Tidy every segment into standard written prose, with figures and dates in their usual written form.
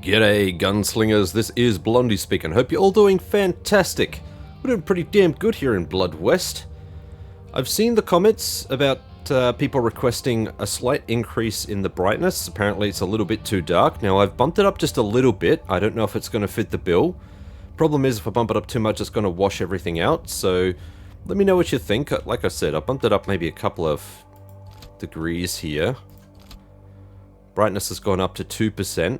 G'day, gunslingers. This is Blondie speaking. Hope you're all doing fantastic. We're doing pretty damn good here in Blood West. I've seen the comments about people requesting a slight increase in the brightness. Apparently it's a little bit too dark. Now I've bumped it up just a little bit. I don't know if it's going to fit the bill. Problem is, if I bump it up too much, it's going to wash everything out. So let me know what you think. Like I said, I bumped it up maybe a couple of degrees here. Brightness has gone up to 2%.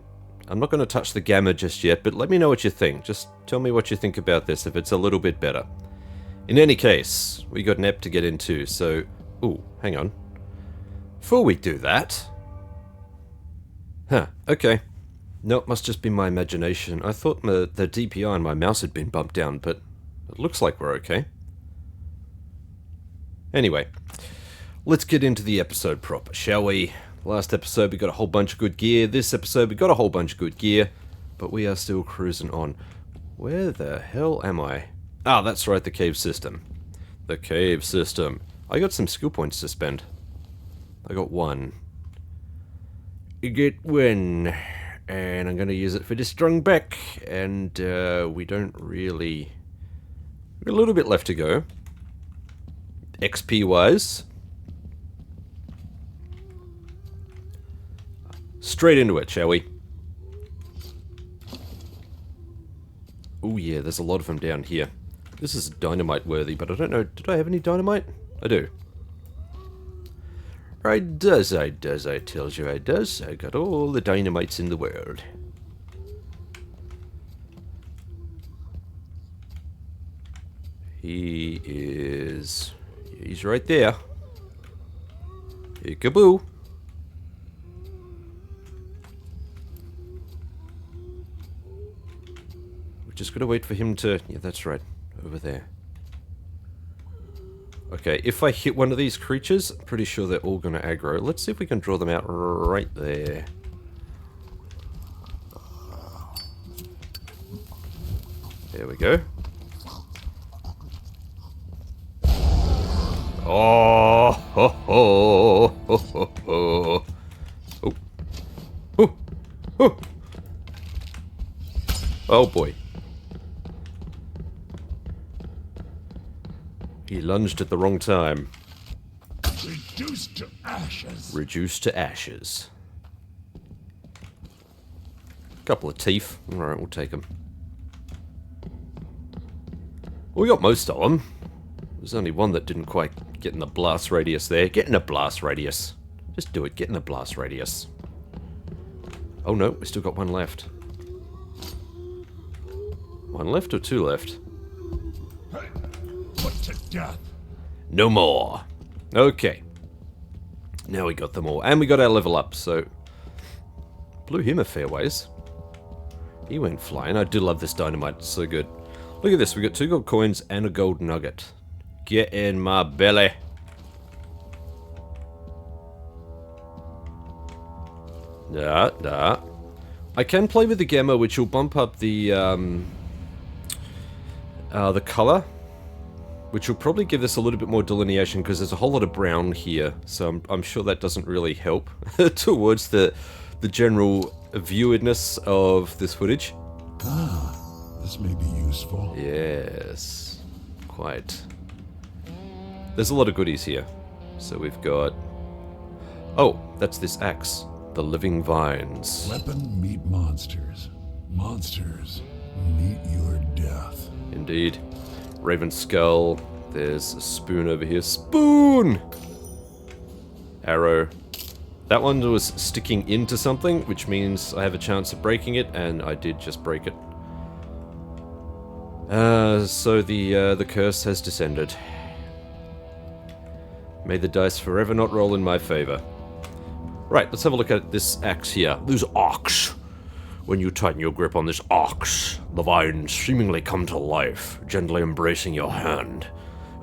I'm not going to touch the gamma just yet, but let me know what you think. Just tell me what you think about this, if it's a little bit better. In any case, we got an ep to get into, so... Ooh, hang on. Before we do that... Huh, okay. No, it must just be my imagination. I thought the DPI on my mouse had been bumped down, but it looks like we're okay. Anyway, let's get into the episode proper, shall we? Last episode we got a whole bunch of good gear. This episode we got a whole bunch of good gear. But we are still cruising on. Where the hell am I? Ah, that's right, the cave system. The cave system. I got some skill points to spend. I got one. You get one. And I'm going to use it for this strong back. And we don't really... We've got a little bit left to go. XP-wise... Straight into it, shall we? Oh yeah, there's a lot of them down here. This is dynamite worthy, but I don't know, did I have any dynamite? I do. I does, I tells you I does. I got all the dynamites in the world. He's right there. Peekaboo. Just gotta wait for him to... Yeah, that's right. Over there. Okay, if I hit one of these creatures, I'm pretty sure they're all gonna aggro. Let's see if we can draw them out right there. There we go. Oh! Ho, ho, ho, ho, ho. Oh. Oh. Oh. Oh boy. He lunged at the wrong time. Reduced to ashes. Reduced to ashes. Couple of teeth. Alright, we'll take them. Well, we got most of them. There's only one that didn't quite get in the blast radius there. Get in the blast radius. Just do it. Get in the blast radius. Oh no, we still got one left. One left or two left? Put to death. No more. Okay. Now we got them all. And we got our level up, so... Blew him a fair ways. He went flying. I do love this dynamite. It's so good. Look at this. We got 2 gold coins and a gold nugget. Get in my belly. Nah. I can play with the gamma, which will bump up the color. Which will probably give us a little bit more delineation because there's a whole lot of brown here, so I'm sure that doesn't really help towards the general viewedness of this footage. Ah, this may be useful. Yes, quite. There's a lot of goodies here. So we've got... Oh, that's this axe. The living vines. Weapon meet monsters. Monsters meet your death. Indeed. Raven skull. There's a spoon over here. Spoon! Arrow. That one was sticking into something, which means I have a chance of breaking it, and I did just break it. So the curse has descended. May the dice forever not roll in my favor. Right, let's have a look at this axe here. This axe. When you tighten your grip on this axe, the vines seemingly come to life, gently embracing your hand.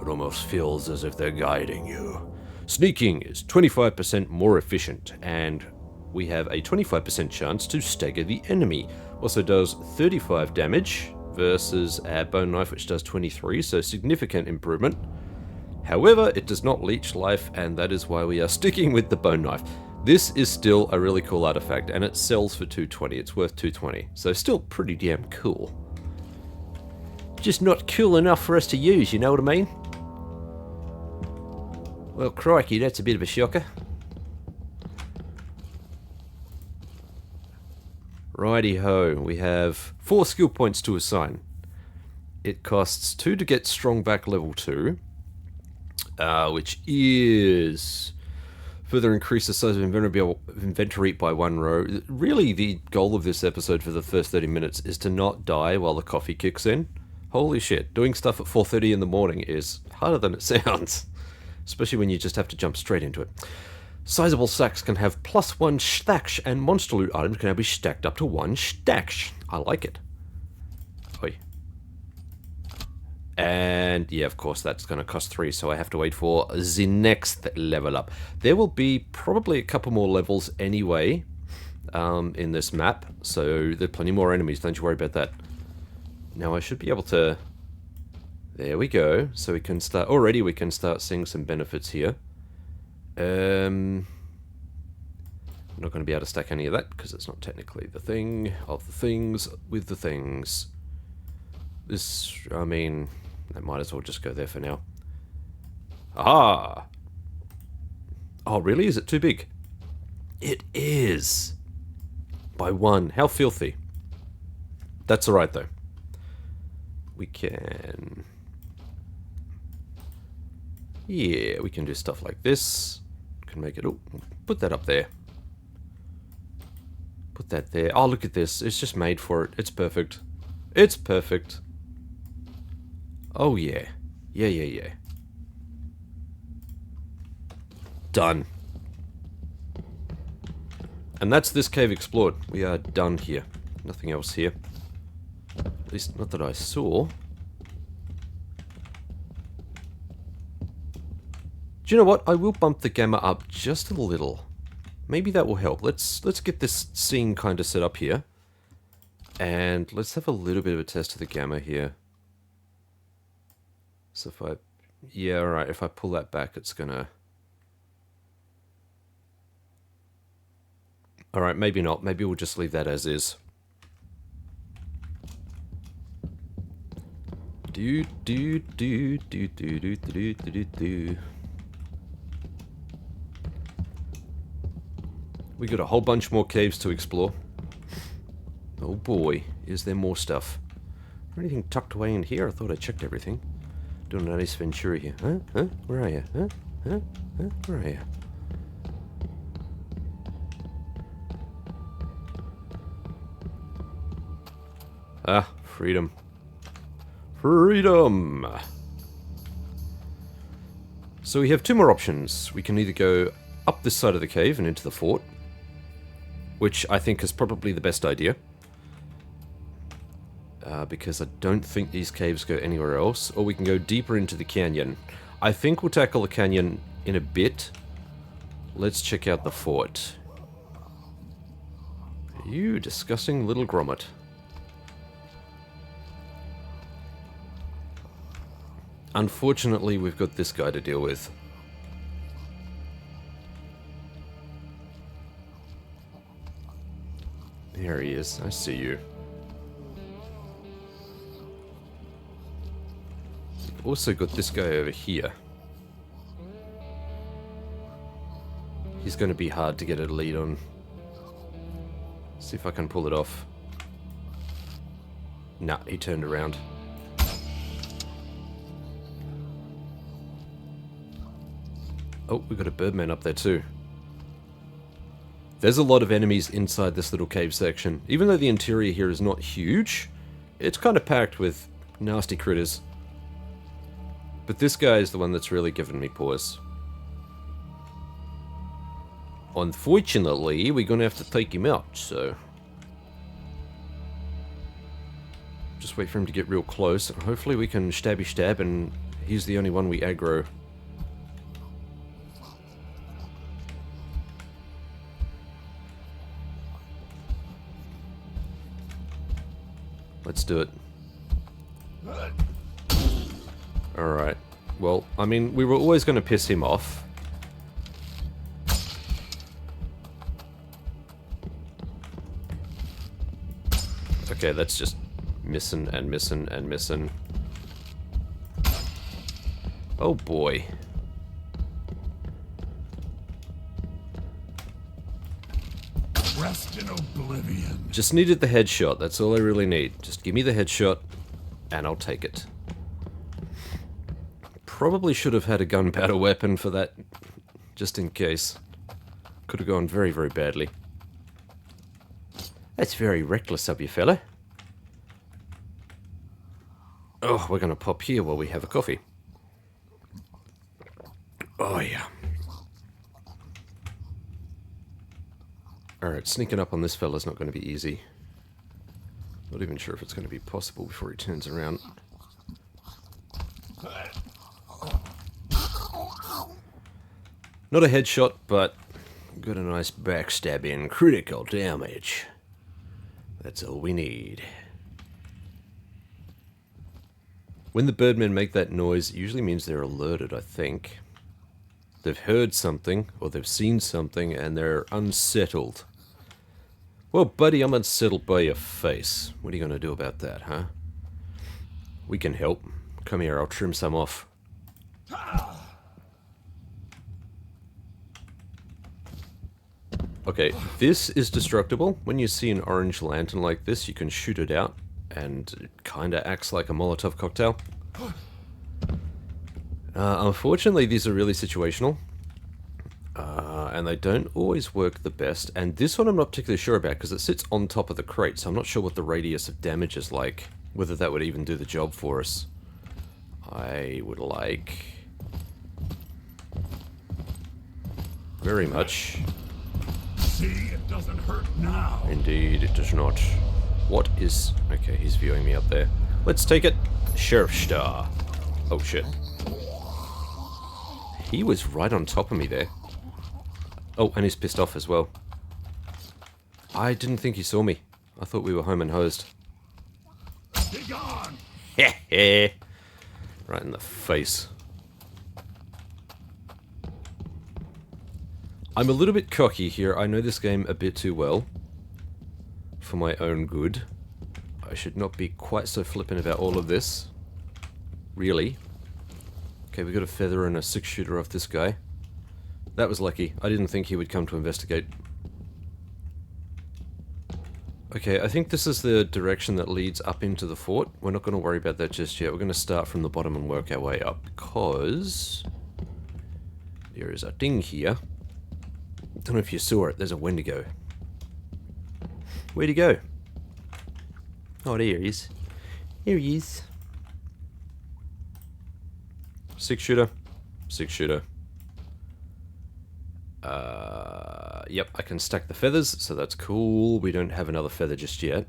It almost feels as if they're guiding you. Sneaking is 25% more efficient, and we have a 25% chance to stagger the enemy. Also does 35 damage versus our bone knife, which does 23, so significant improvement. However, it does not leech life, and that is why we are sticking with the bone knife. This is still a really cool artifact, and it sells for 220. It's worth 220, so still pretty damn cool. Just not cool enough for us to use, you know what I mean? Well, crikey, that's a bit of a shocker. Righty-ho, we have 4 skill points to assign. It costs 2 to get strong back level 2, which is further increase the size of inventory by 1 row. Really, the goal of this episode for the first 30 minutes is to not die while the coffee kicks in. Holy shit, doing stuff at 4:30 in the morning is harder than it sounds, especially when you just have to jump straight into it. Sizable sacks can have +1 stacks, and monster loot items can now be stacked up to 1 stacks. I like it. Oi. And yeah, of course, that's going to cost 3, so I have to wait for the next level up. There will be probably a couple more levels anyway in this map, so there are plenty more enemies, don't you worry about that. Now I should be able to... There we go, so we can start... Already we can start seeing some benefits here. I'm not going to be able to stack any of that, because it's not technically the thing of the things with the things. This, I mean... I might as well just go there for now. Aha! Oh, really? Is it too big? It is! By 1. How filthy. That's alright, though. We can... Yeah, we can do stuff like this. Can make it... Oh, put that up there. Put that there. Oh, look at this. It's just made for it. It's perfect. It's perfect. Oh, yeah. Yeah. Done. And that's this cave explored. We are done here. Nothing else here. At least, not that I saw. Do you know what? I will bump the gamma up just a little. Maybe that will help. Let's get this scene kind of set up here. And let's have a little bit of a test of the gamma here. So if I... Yeah, alright. If I pull that back, it's gonna... Alright, maybe not. Maybe we'll just leave that as is. We got a whole bunch more caves to explore. Oh boy, is there more stuff. Anything tucked away in here? I thought I checked everything. Doing an Ace Ventura here. Huh? Huh? Where are you? Huh? Huh? Huh? Where are you? Ah, freedom. Freedom! So we have 2 more options. We can either go up this side of the cave and into the fort, which I think is probably the best idea. Because I don't think these caves go anywhere else. Or we can go deeper into the canyon. I think we'll tackle the canyon in a bit. Let's check out the fort. You disgusting little grommet. Unfortunately, we've got this guy to deal with. There he is. I see you. We've also got this guy over here. He's going to be hard to get a lead on. See if I can pull it off. Nah, he turned around. Oh, we've got a birdman up there too. There's a lot of enemies inside this little cave section. Even though the interior here is not huge, it's kind of packed with nasty critters. But this guy is the one that's really given me pause. Unfortunately, we're going to have to take him out, so... Just wait for him to get real close. Hopefully we can stabby stab and he's the only one we aggro. Let's do it. Alright. Well, I mean, we were always going to piss him off. Okay, that's just missing and missing and missing. Oh boy. Rest in oblivion. Just needed the headshot, that's all I really need. Just give me the headshot, and I'll take it. Probably should have had a gunpowder weapon for that, just in case. Could have gone very, very badly. That's very reckless of you, fella. Oh, we're gonna pop here while we have a coffee. Oh, yeah. Alright, sneaking up on this fella's not going to be easy. Not even sure if it's going to be possible before he turns around. Not a headshot, but got a nice backstab in. Critical damage. That's all we need. When the birdmen make that noise, it usually means they're alerted, I think. They've heard something, or they've seen something, and they're unsettled. Well, buddy, I'm unsettled by your face. What are you going to do about that, huh? We can help. Come here, I'll trim some off. Okay, this is destructible. When you see an orange lantern like this, you can shoot it out, and it kinda acts like a Molotov cocktail. Unfortunately, these are really situational. And they don't always work the best. And this one I'm not particularly sure about, because it sits on top of the crate, so I'm not sure what the radius of damage is like. Whether that would even do the job for us. I would like... very much... See, it doesn't hurt now. Indeed, it does not. What is... okay, he's viewing me up there. Let's take it. Sheriff Star. Oh, shit. He was right on top of me there. Oh, and he's pissed off as well. I didn't think he saw me. I thought we were home and hosed. Be gone. Heh. Right in the face. I'm a little bit cocky here. I know this game a bit too well. For my own good. I should not be quite so flippant about all of this. Really. Okay, we got a feather and a 6-shooter off this guy. That was lucky. I didn't think he would come to investigate. Okay, I think this is the direction that leads up into the fort. We're not going to worry about that just yet. We're going to start from the bottom and work our way up, because there is a thing here. Don't know if you saw it. There's a wendigo. Where'd he go? Oh, there he is. Here he is. 6-shooter. 6-shooter. Yep, I can stack the feathers, so that's cool. We don't have another feather just yet.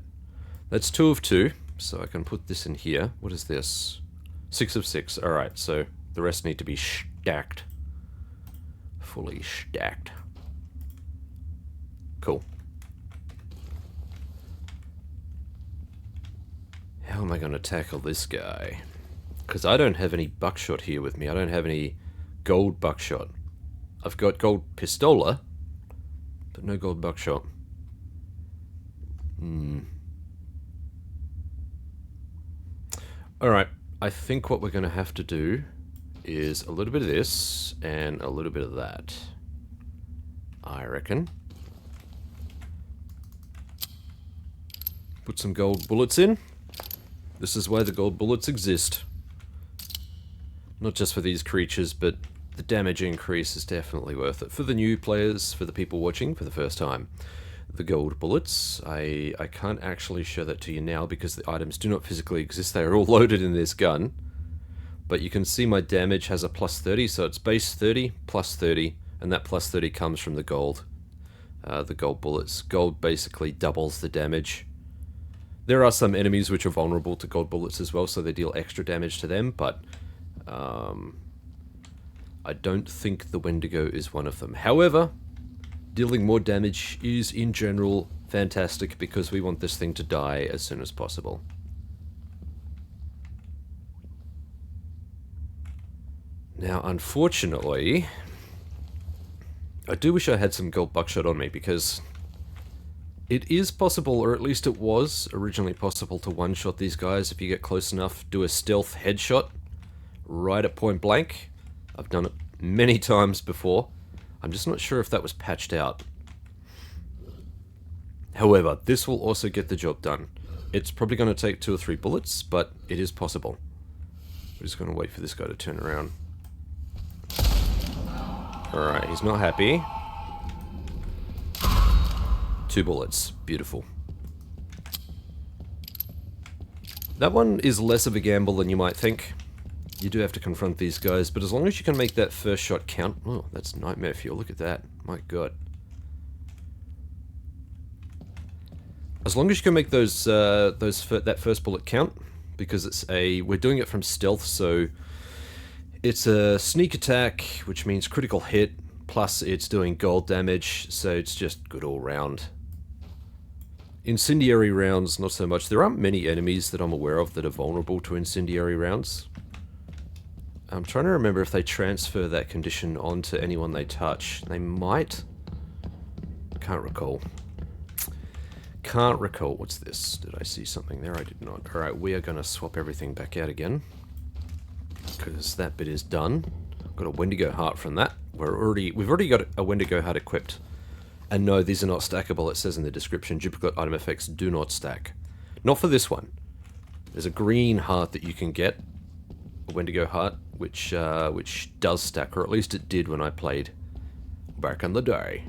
That's 2 of 2, so I can put this in here. What is this? 6 of 6. Alright, so the rest need to be stacked. Fully stacked. Cool. How am I going to tackle this guy? Because I don't have any buckshot here with me. I don't have any gold buckshot. I've got gold pistola, but no gold buckshot. Alright, I think what we're going to have to do is a little bit of this and a little bit of that. I reckon. Put some gold bullets in. This is why the gold bullets exist. Not just for these creatures, but the damage increase is definitely worth it. For the new players, for the people watching for the first time. The gold bullets, I can't actually show that to you now because the items do not physically exist. They are all loaded in this gun. But you can see my damage has a plus 30, so it's base 30, plus 30, and that plus 30 comes from the gold. The gold bullets. Gold basically doubles the damage. There are some enemies which are vulnerable to gold bullets as well, so they deal extra damage to them, but I don't think the Wendigo is one of them. However, dealing more damage is in general fantastic because we want this thing to die as soon as possible. Now, unfortunately, I do wish I had some gold buckshot on me because It is possible, or at least it was originally possible, to one-shot these guys if you get close enough. Do a stealth headshot right at point blank. I've done it many times before. I'm just not sure if that was patched out. However, this will also get the job done. It's probably going to take 2 or 3 bullets, but it is possible. We're just going to wait for this guy to turn around. Alright, he's not happy. 2 bullets. Beautiful. That one is less of a gamble than you might think. You do have to confront these guys, but as long as you can make that first shot count... Oh, that's nightmare fuel. Look at that. My god. As long as you can make that first bullet count, because we're doing it from stealth, so it's a sneak attack, which means critical hit, plus it's doing gold damage, so it's just good all round. Incendiary rounds, not so much. There aren't many enemies that I'm aware of that are vulnerable to incendiary rounds. I'm trying to remember if they transfer that condition onto anyone they touch. They might. Can't recall. Can't recall. What's this? Did I see something there? I did not. Alright, we are going to swap everything back out again, because that bit is done. Got a Wendigo heart from that. We've already got a Wendigo heart equipped. And no, these are not stackable. It says in the description, duplicate item effects do not stack. Not for this one. There's a green heart that you can get, a Wendigo heart, which does stack, or at least it did when I played back in the day.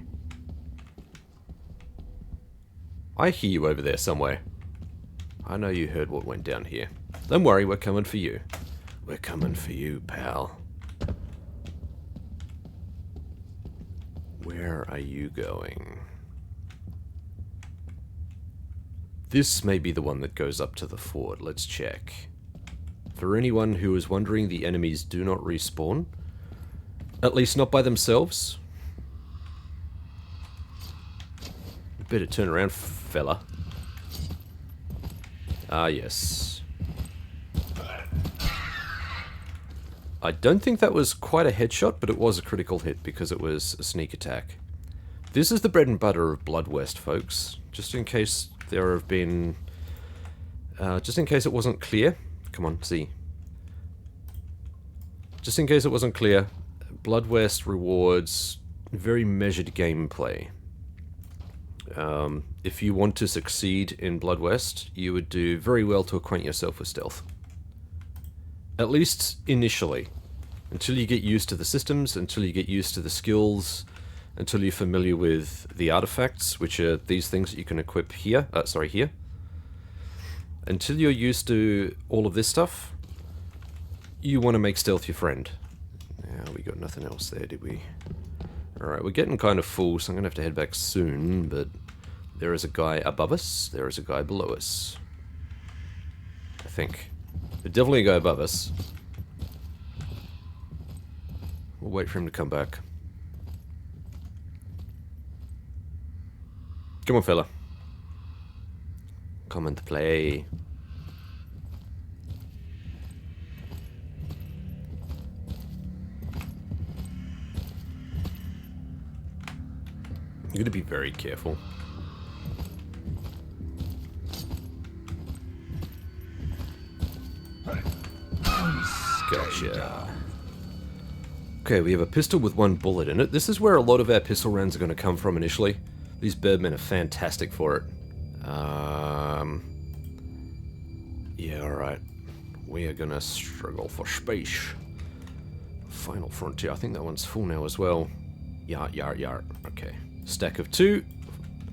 I hear you over there somewhere. I know you heard what went down here. Don't worry, we're coming for you. We're coming for you, pal. Where are you going? This may be the one that goes up to the fort. Let's check. For anyone who is wondering, the enemies do not respawn. At least not by themselves. Better turn around, fella. Ah, yes. I don't think that was quite a headshot, but it was a critical hit because it was a sneak attack. This is the bread and butter of Blood West, folks. Just in case there have been... just in case it wasn't clear. Come on, see. Just in case it wasn't clear, Blood West rewards very measured gameplay. If you want to succeed in Blood West, you would do very well to acquaint yourself with stealth. At least initially. Until you get used to the systems, until you get used to the skills, until you're familiar with the artifacts, which are these things that you can equip here. Here. Until you're used to all of this stuff, you want to make stealth your friend. Now, we got nothing else there, did we? Alright, we're getting kind of full, so I'm going to have to head back soon, but there is a guy above us, there is a guy below us. I think. There's definitely a guy above us. We'll wait for him to come back. Come on, fella. Come and play. You're gonna be very careful. Gotcha. Okay, we have a pistol with 1 bullet in it. This is where a lot of our pistol rounds are going to come from initially. These birdmen are fantastic for it. Yeah, alright. We are going to struggle for space. Final Frontier. I think that one's full now as well. Yar, yar, yar. Okay. Stack of 2.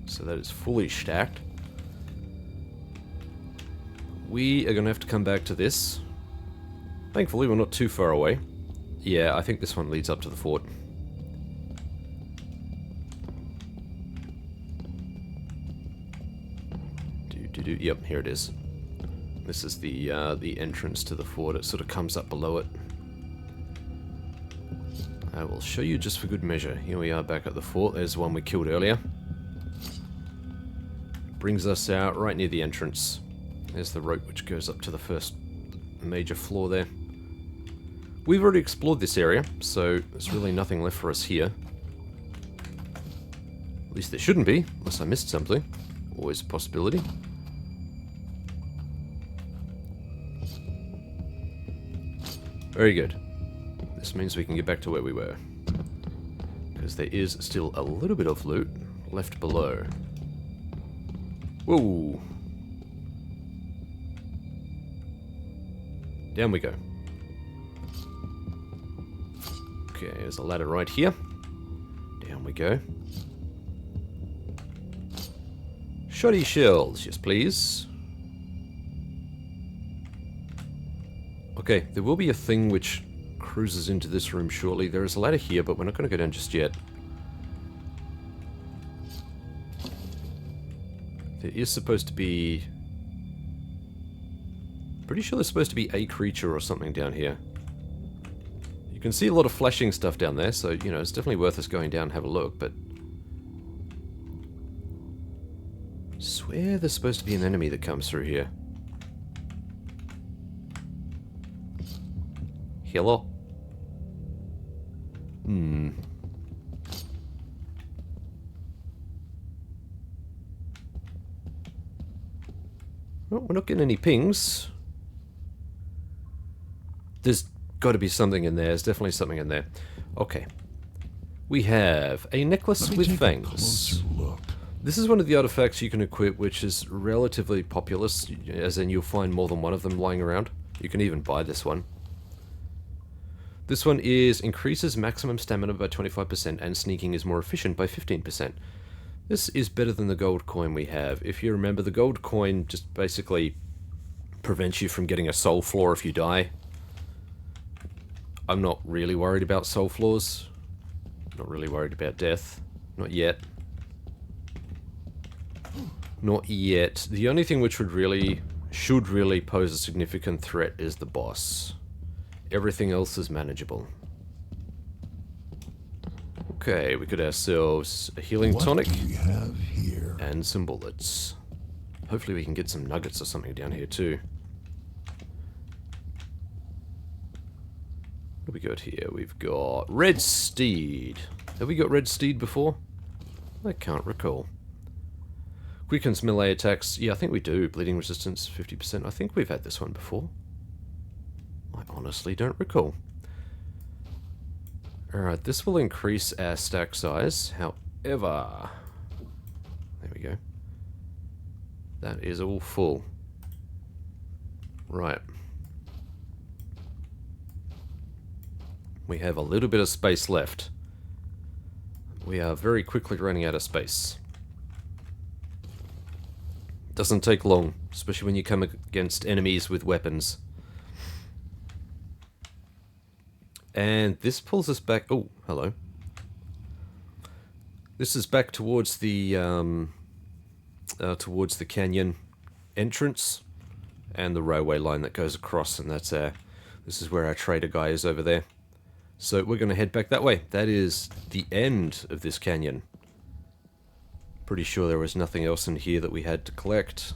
So that is fully stacked. We are going to have to come back to this. Thankfully, we're not too far away. Yeah, I think this one leads up to the fort. Yep, here it is. This is the entrance to the fort. It sort of comes up below it. I will show you just for good measure. Here we are back at the fort. There's the one we killed earlier. Brings us out right near the entrance. There's the rope which goes up to the first major floor there. We've already explored this area, so there's really nothing left for us here. At least there shouldn't be, unless I missed something. Always a possibility. Very good. This means we can get back to where we were. Because there is still a little bit of loot left below. Whoa! Down we go. Okay, there's a ladder right here. Down we go. Shoddy shells, yes please. Okay, there will be a thing which cruises into this room shortly. There is a ladder here, but we're not going to go down just yet. There is supposed to be... Pretty sure there's supposed to be a creature or something down here. You can see a lot of flashing stuff down there, so, you know, it's definitely worth us going down and have a look, but... I swear there's supposed to be an enemy that comes through here. Hello? Well, we're not getting any pings. There's got to be something in there. There's definitely something in there. Okay. We have a necklace with fangs. This is one of the artifacts you can equip, which is relatively populous, as in you'll find more than one of them lying around. You can even buy this one. This one is increases maximum stamina by 25% and sneaking is more efficient by 15%. This is better than the gold coin we have. If you remember, the gold coin just basically prevents you from getting a soul floor if you die. I'm not really worried about soul floors. Not really worried about death. Not yet. Not yet. The only thing which should really pose a significant threat is the boss. Everything else is manageable. Okay, we got ourselves a healing tonic and some bullets. Hopefully we can get some nuggets or something down here too. What do we got here? We've got Red Steed. Have we got Red Steed before? I can't recall. Quickens melee attacks. Yeah, I think we do. Bleeding resistance 50%. I think we've had this one before. I honestly don't recall. Alright, this will increase our stack size. However... There we go. That is all full. Right. We have a little bit of space left. We are very quickly running out of space. Doesn't take long, especially when you come against enemies with weapons. And this pulls us back... Oh, hello. This is back towards the canyon entrance and the railway line that goes across, and that's this is where our trader guy is over there. So we're going to head back that way. That is the end of this canyon. Pretty sure there was nothing else in here that we had to collect.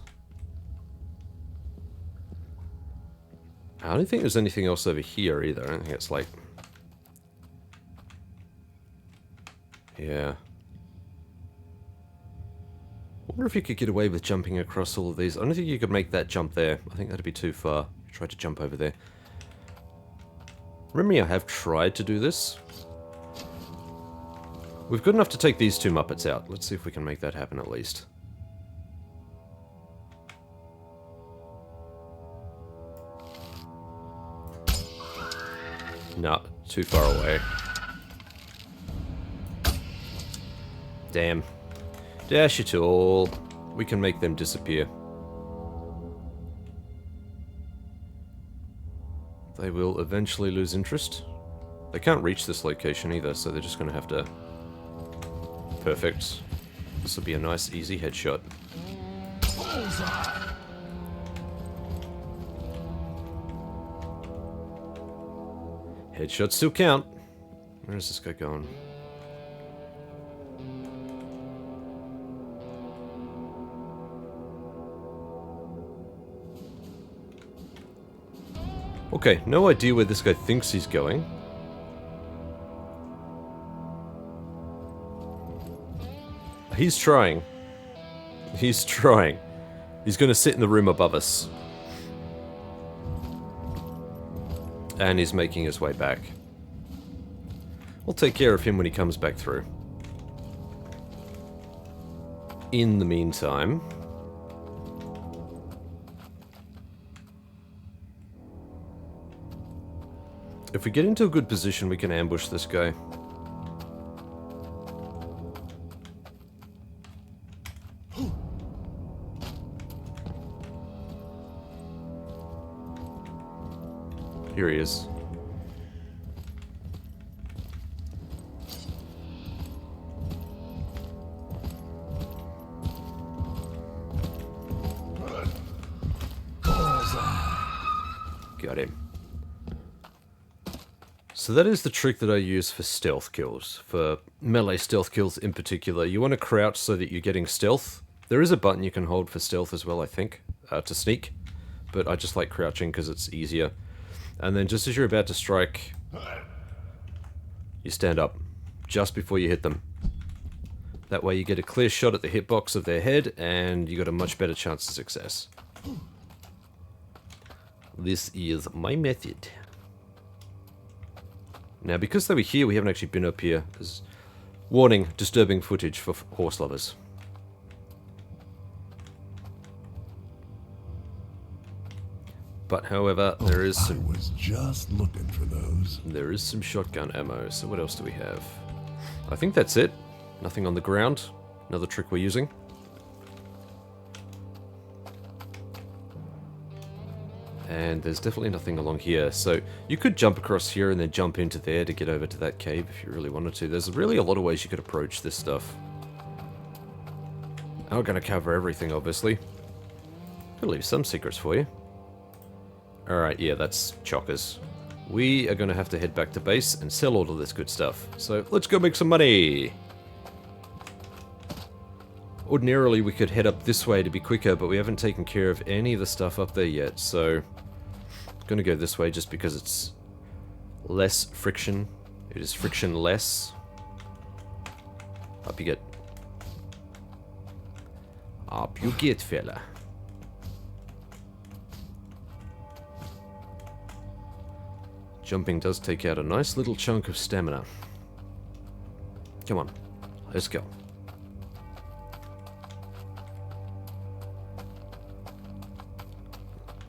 I don't think there's anything else over here either. I don't think it's like... Yeah. I wonder if you could get away with jumping across all of these. I don't think you could make that jump there. I think that'd be too far. Try to jump over there. Remember, I have tried to do this. We've got enough to take these two Muppets out. Let's see if we can make that happen at least. Nah, too far away. Damn. Dash it all. We can make them disappear. They will eventually lose interest. They can't reach this location either, so they're just going to have to... Perfect. This will be a nice, easy headshot. Headshots still count. Where's this guy going? Okay, no idea where this guy thinks he's going. He's trying. He's trying. He's going to sit in the room above us. And he's making his way back. We'll take care of him when he comes back through. In the meantime... if we get into a good position, we can ambush this guy. Here he is. Got him. So that is the trick that I use for stealth kills. For melee stealth kills in particular. You want to crouch so that you're getting stealth. There is a button you can hold for stealth as well, I think, to sneak. But I just like crouching because it's easier. And then just as you're about to strike, you stand up just before you hit them. That way you get a clear shot at the hitbox of their head and you got a much better chance of success. This is my method. Now, because they were here, we haven't actually been up here. As warning, disturbing footage for horse lovers. But, however, there is some... I was just looking for those. There is some shotgun ammo, so what else do we have? I think that's it. Nothing on the ground. Another trick we're using. And there's definitely nothing along here, so you could jump across here and then jump into there to get over to that cave if you really wanted to. There's really a lot of ways you could approach this stuff. I'm not going to cover everything, obviously. Could leave some secrets for you. Alright, yeah, that's chockers. We are going to have to head back to base and sell all of this good stuff. So, let's go make some money! Ordinarily, we could head up this way to be quicker, but we haven't taken care of any of the stuff up there yet, so... I'm going to go this way just because it's less friction. It is frictionless. Up you get. Up you get, fella. Jumping does take out a nice little chunk of stamina. Come on, let's go.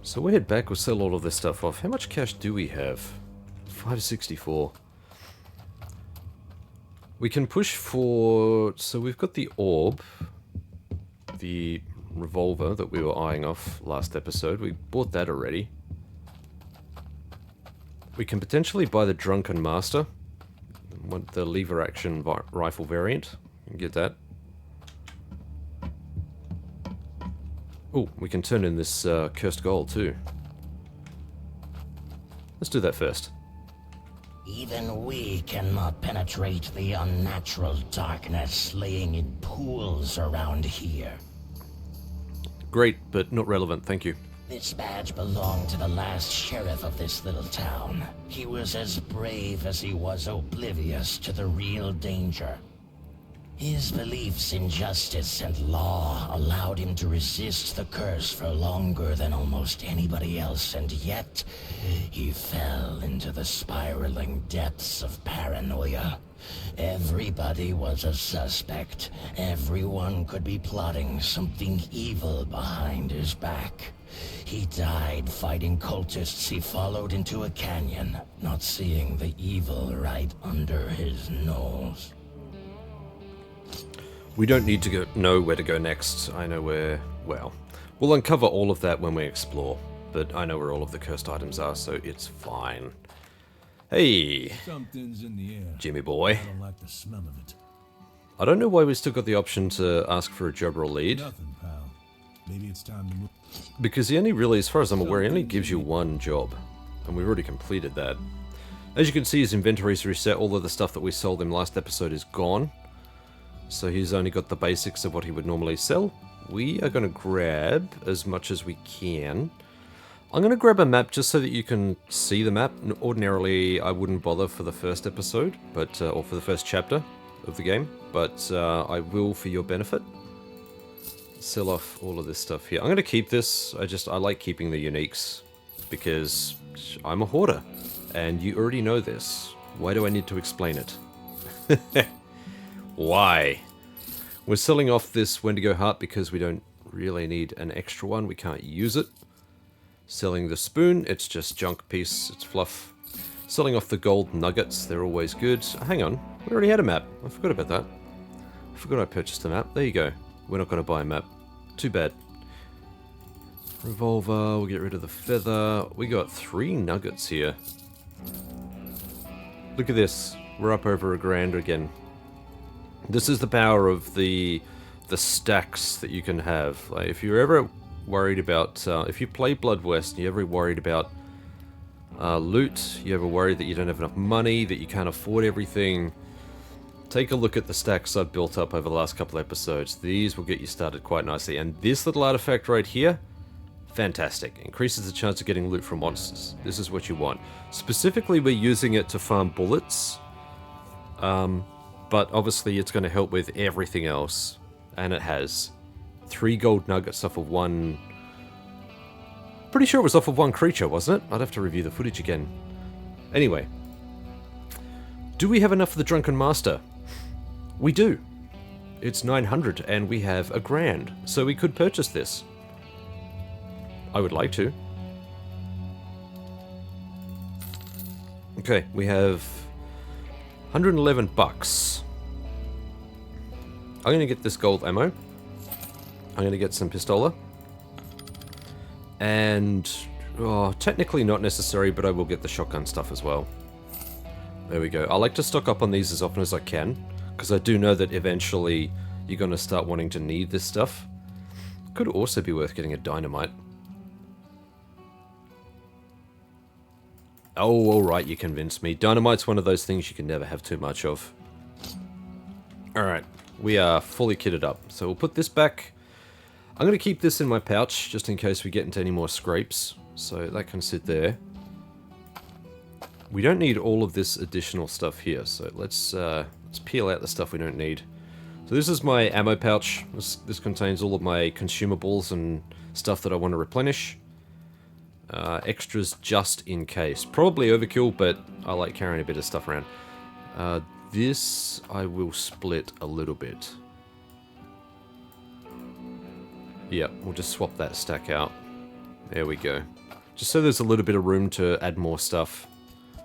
So we head back, we'll sell all of this stuff off. How much cash do we have? 564. We can push for... so we've got the orb. The revolver that we were eyeing off last episode. We bought that already. We can potentially buy the Drunken Master. Want the lever action rifle variant. You can get that. Oh, we can turn in this cursed gold too. Let's do that first. Even we cannot penetrate the unnatural darkness laying in pools around here. Great, but not relevant, thank you. This badge belonged to the last sheriff of this little town. He was as brave as he was oblivious to the real danger. His beliefs in justice and law allowed him to resist the curse for longer than almost anybody else, and yet he fell into the spiraling depths of paranoia. Everybody was a suspect. Everyone could be plotting something evil behind his back. He died fighting cultists he followed into a canyon, not seeing the evil right under his nose. We don't need to know where to go next. I know where... well, we'll uncover all of that when we explore. But I know where all of the cursed items are, so it's fine. Hey, Something's in the air. Jimmy boy. I don't like the smell of it. I don't know why we still got the option to ask for a job role lead. Nothing, pal. Maybe it's time to move. Because he only really, as far as I'm aware, he only gives you one job. And we've already completed that. As you can see, his inventory's reset. All of the stuff that we sold him last episode is gone. So he's only got the basics of what he would normally sell. We are going to grab as much as we can. I'm going to grab a map just so that you can see the map. Ordinarily, I wouldn't bother for the first episode, but or for the first chapter of the game, but I will for your benefit. sell off all of this stuff here. I'm going to keep this. I like keeping the uniques because I'm a hoarder and you already know this. Why do I need to explain it? Why? We're selling off this Wendigo heart because we don't really need an extra one. We can't use it. Selling the spoon, it's just junk piece, it's fluff. Selling off the gold nuggets, they're always good. Hang on, we already had a map. I forgot about that. I forgot I purchased a map. There you go. We're not going to buy a map. Too bad. Revolver, we'll get rid of the feather. We got 3 nuggets here. Look at this. We're up over $1,000 again. This is the power of the stacks that you can have. Like, if you're ever worried about, if you play Blood West and you're ever worried about loot, you ever worried that you don't have enough money, that you can't afford everything, take a look at the stacks I've built up over the last couple of episodes. These will get you started quite nicely. And this little artifact right here, fantastic. Increases the chance of getting loot from monsters. This is what you want. Specifically, we're using it to farm bullets. But obviously it's going to help with everything else. And it has 3 gold nuggets off of one... Pretty sure it was off of one creature, wasn't it? I'd have to review the footage again. Anyway. Do we have enough for the Drunken Master? We do. It's 900 and we have $1,000. So we could purchase this. I would like to. Okay, we have 111 bucks. I'm going to get this gold ammo. I'm going to get some pistola. And, technically not necessary, but I will get the shotgun stuff as well. There we go. I like to stock up on these as often as I can, because I do know that eventually you're going to start wanting to need this stuff. Could also be worth getting a dynamite. Oh, alright, you convinced me. Dynamite's one of those things you can never have too much of. Alright, we are fully kitted up. So we'll put this back. I'm going to keep this in my pouch, just in case we get into any more scrapes. So that can sit there. We don't need all of this additional stuff here, so let's peel out the stuff we don't need. So this is my ammo pouch. This contains all of my consumables and stuff that I want to replenish. Extras just in case. Probably overkill, but I like carrying a bit of stuff around. This I will split a little bit. Yeah, we'll just swap that stack out. There we go. Just so there's a little bit of room to add more stuff.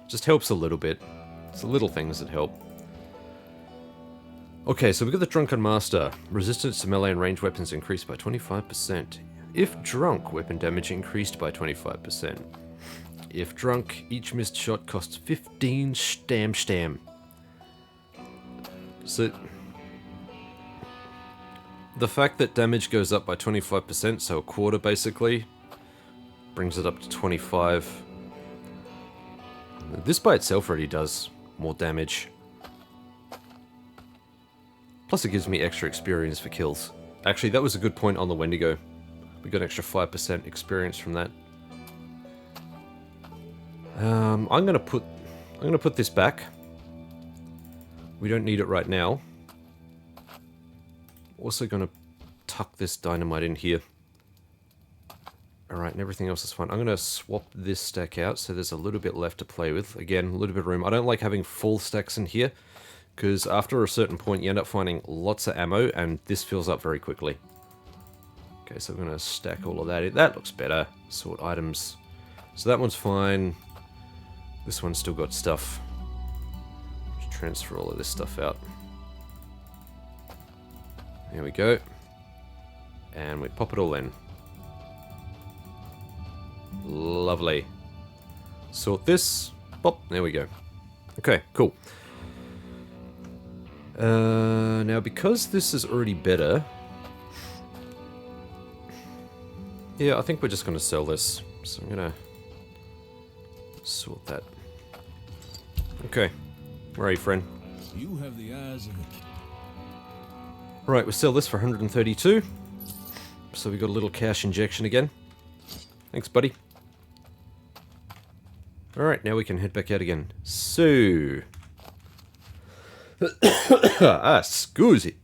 Just helps a little bit. It's the little things that help. Okay, so we've got the Drunken Master. Resistance to melee and ranged weapons increased by 25%. If drunk, weapon damage increased by 25%. If drunk, each missed shot costs 15 stam. So, the fact that damage goes up by 25%, so a quarter basically, brings it up to 25. This by itself already does more damage. Plus it gives me extra experience for kills. Actually, that was a good point on the Wendigo. We got an extra 5% experience from that. I'm gonna put this back. We don't need it right now. Also gonna tuck this dynamite in here. Alright, and everything else is fine. I'm gonna swap this stack out so there's a little bit left to play with. Again, a little bit of room. I don't like having full stacks in here, because after a certain point you end up finding lots of ammo, and this fills up very quickly. Okay, so I'm gonna stack all of that in. That looks better. Sort items. So that one's fine. This one's still got stuff. Just transfer all of this stuff out. There we go. And we pop it all in. Lovely. Sort this. Pop. There we go. Okay, cool. Now, because this is already better... Yeah, I think we're just going to sell this. So I'm going to sort that. Okay. Where are you, friend? You have the eyes of a king. Right, we sell this for 132. So we got a little cash injection again. Thanks, buddy. Alright, now we can head back out again. So... scusi.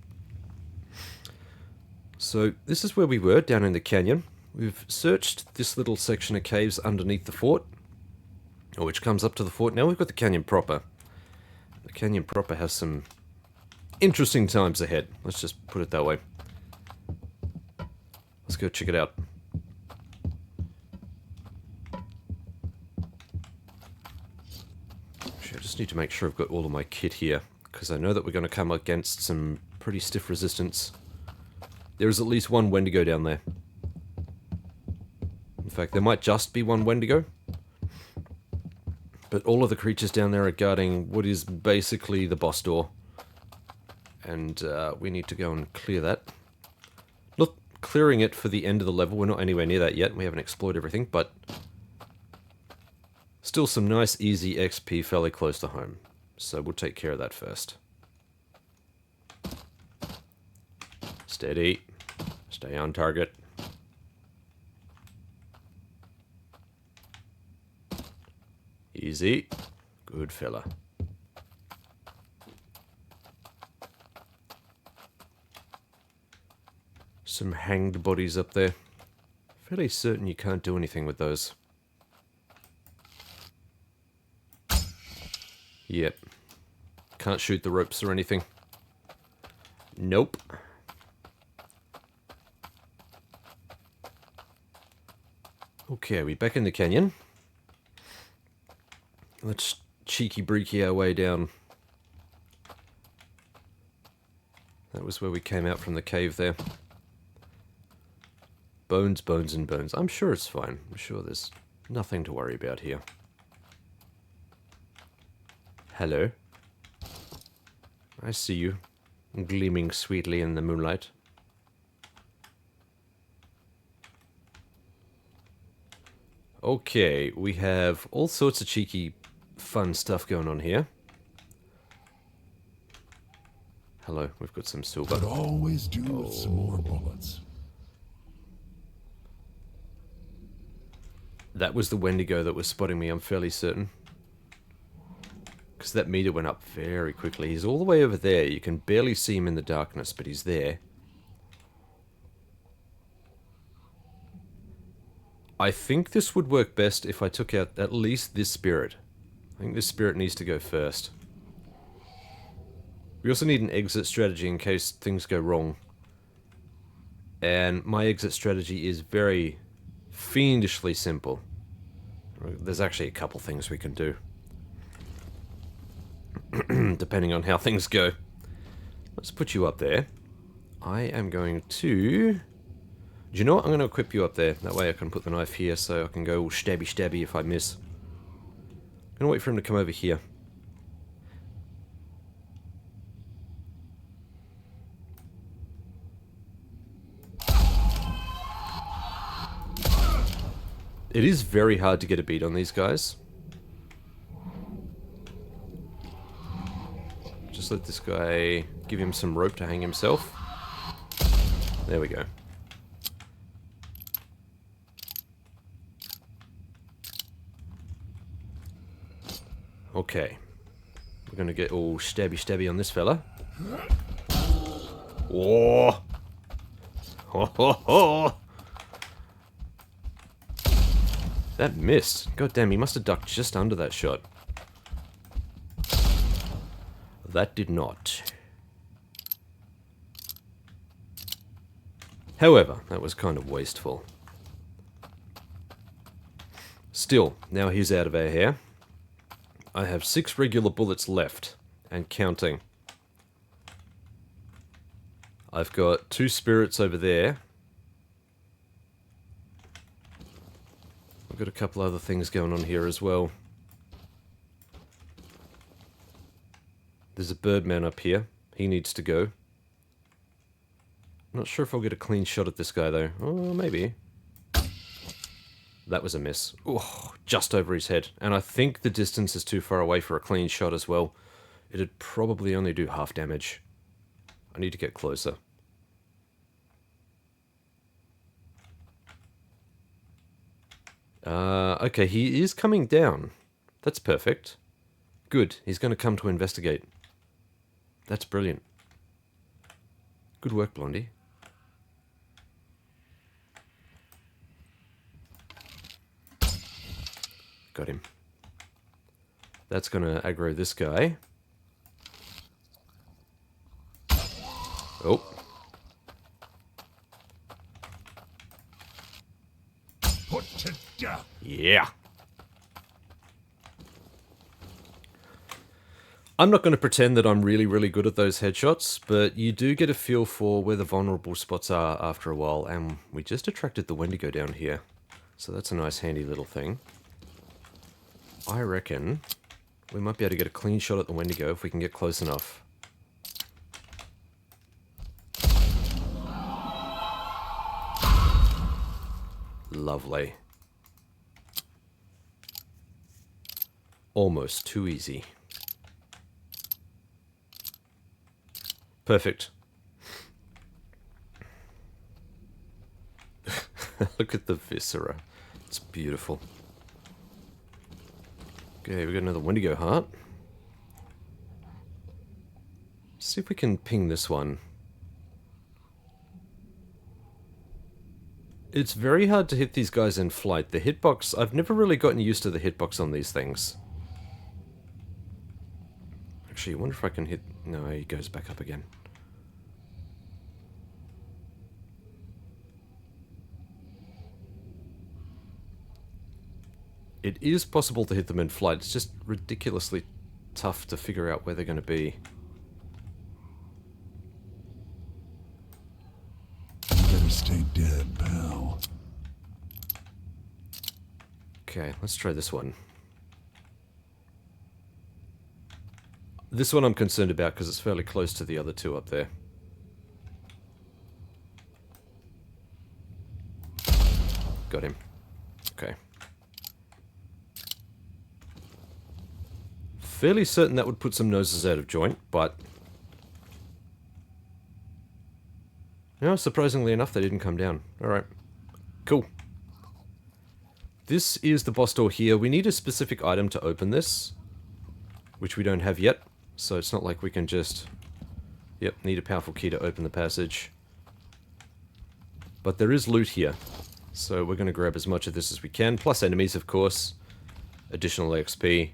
So this is where we were, down in the canyon. We've searched this little section of caves underneath the fort, which comes up to the fort. Now we've got the canyon proper. The canyon proper has some interesting times ahead. Let's just put it that way. Let's go check it out. Actually, I just need to make sure I've got all of my kit here, because I know that we're going to come against some pretty stiff resistance. There is at least one wendigo down there. In fact, there might just be one wendigo. But all of the creatures down there are guarding what is basically the boss door. And we need to go and clear that. Not clearing it for the end of the level. We're not anywhere near that yet. We haven't explored everything, but still some nice, easy XP fairly close to home. So we'll take care of that first. Steady. Stay on target. Easy. Good fella. Some hanged bodies up there. Fairly certain you can't do anything with those. Yep. Can't shoot the ropes or anything. Nope. Okay, we back in the canyon. Let's cheeky breaky our way down. That was where we came out from the cave there. Bones, bones, and bones. I'm sure it's fine. I'm sure there's nothing to worry about here. Hello. I see you, gleaming sweetly in the moonlight. Okay, we have all sorts of cheeky, fun stuff going on here. Hello, we've got some silver. Could always do with some more bullets. That was the wendigo that was spotting me, I'm fairly certain. Because that meter went up very quickly. He's all the way over there. You can barely see him in the darkness, but he's there. I think this would work best if I took out at least this spirit. I think this spirit needs to go first. We also need an exit strategy in case things go wrong. And my exit strategy is very fiendishly simple. There's actually a couple things we can do. Depending on how things go. Let's put you up there. I am going to... Do you know what? I'm going to equip you up there. That way I can put the knife here so I can go stabby stabby if I miss. I'm going to wait for him to come over here. It is very hard to get a beat on these guys. Just let this guy... give him some rope to hang himself. There we go. Okay. We're gonna get all stabby stabby on this fella. Whoa! Ho ho ho! That missed. God damn, he must have ducked just under that shot. That did not. However, that was kind of wasteful. Still, now he's out of our hair. I have 6 regular bullets left, and counting. I've got 2 spirits over there. I've got a couple other things going on here as well. There's a birdman up here. He needs to go. Not sure if I'll get a clean shot at this guy though. Oh, maybe. That was a miss. Oh, just over his head. And I think the distance is too far away for a clean shot as well. It'd probably only do half damage. I need to get closer. Okay, he is coming down. That's perfect. Good, he's going to come to investigate. That's brilliant. Good work, Blondie. got him. That's going to aggro this guy. Oh. Put to death. Yeah. I'm not going to pretend that I'm really, really good at those headshots, but you do get a feel for where the vulnerable spots are after a while, and we just attracted the wendigo down here. So that's a nice, handy little thing. I reckon we might be able to get a clean shot at the wendigo if we can get close enough. Lovely. Almost too easy. Perfect. Look at the viscera. It's beautiful. Okay, we got another wendigo heart. See if we can ping this one. It's very hard to hit these guys in flight. The hitbox, I've never really gotten used to the hitbox on these things. Actually, I wonder if I can hit... No, he goes back up again. It is possible to hit them in flight. It's just ridiculously tough to figure out where they're going to be. Better stay dead, pal. Okay, let's try this one. This one I'm concerned about because it's fairly close to the other two up there. Got him. Okay. Fairly certain that would put some noses out of joint, but... No, surprisingly enough, they didn't come down. Alright. Cool. This is the boss door here. We need a specific item to open this, which we don't have yet. So it's not like we can just... Yep, need a powerful key to open the passage. But there is loot here. So we're going to grab as much of this as we can. Plus enemies, of course. Additional XP.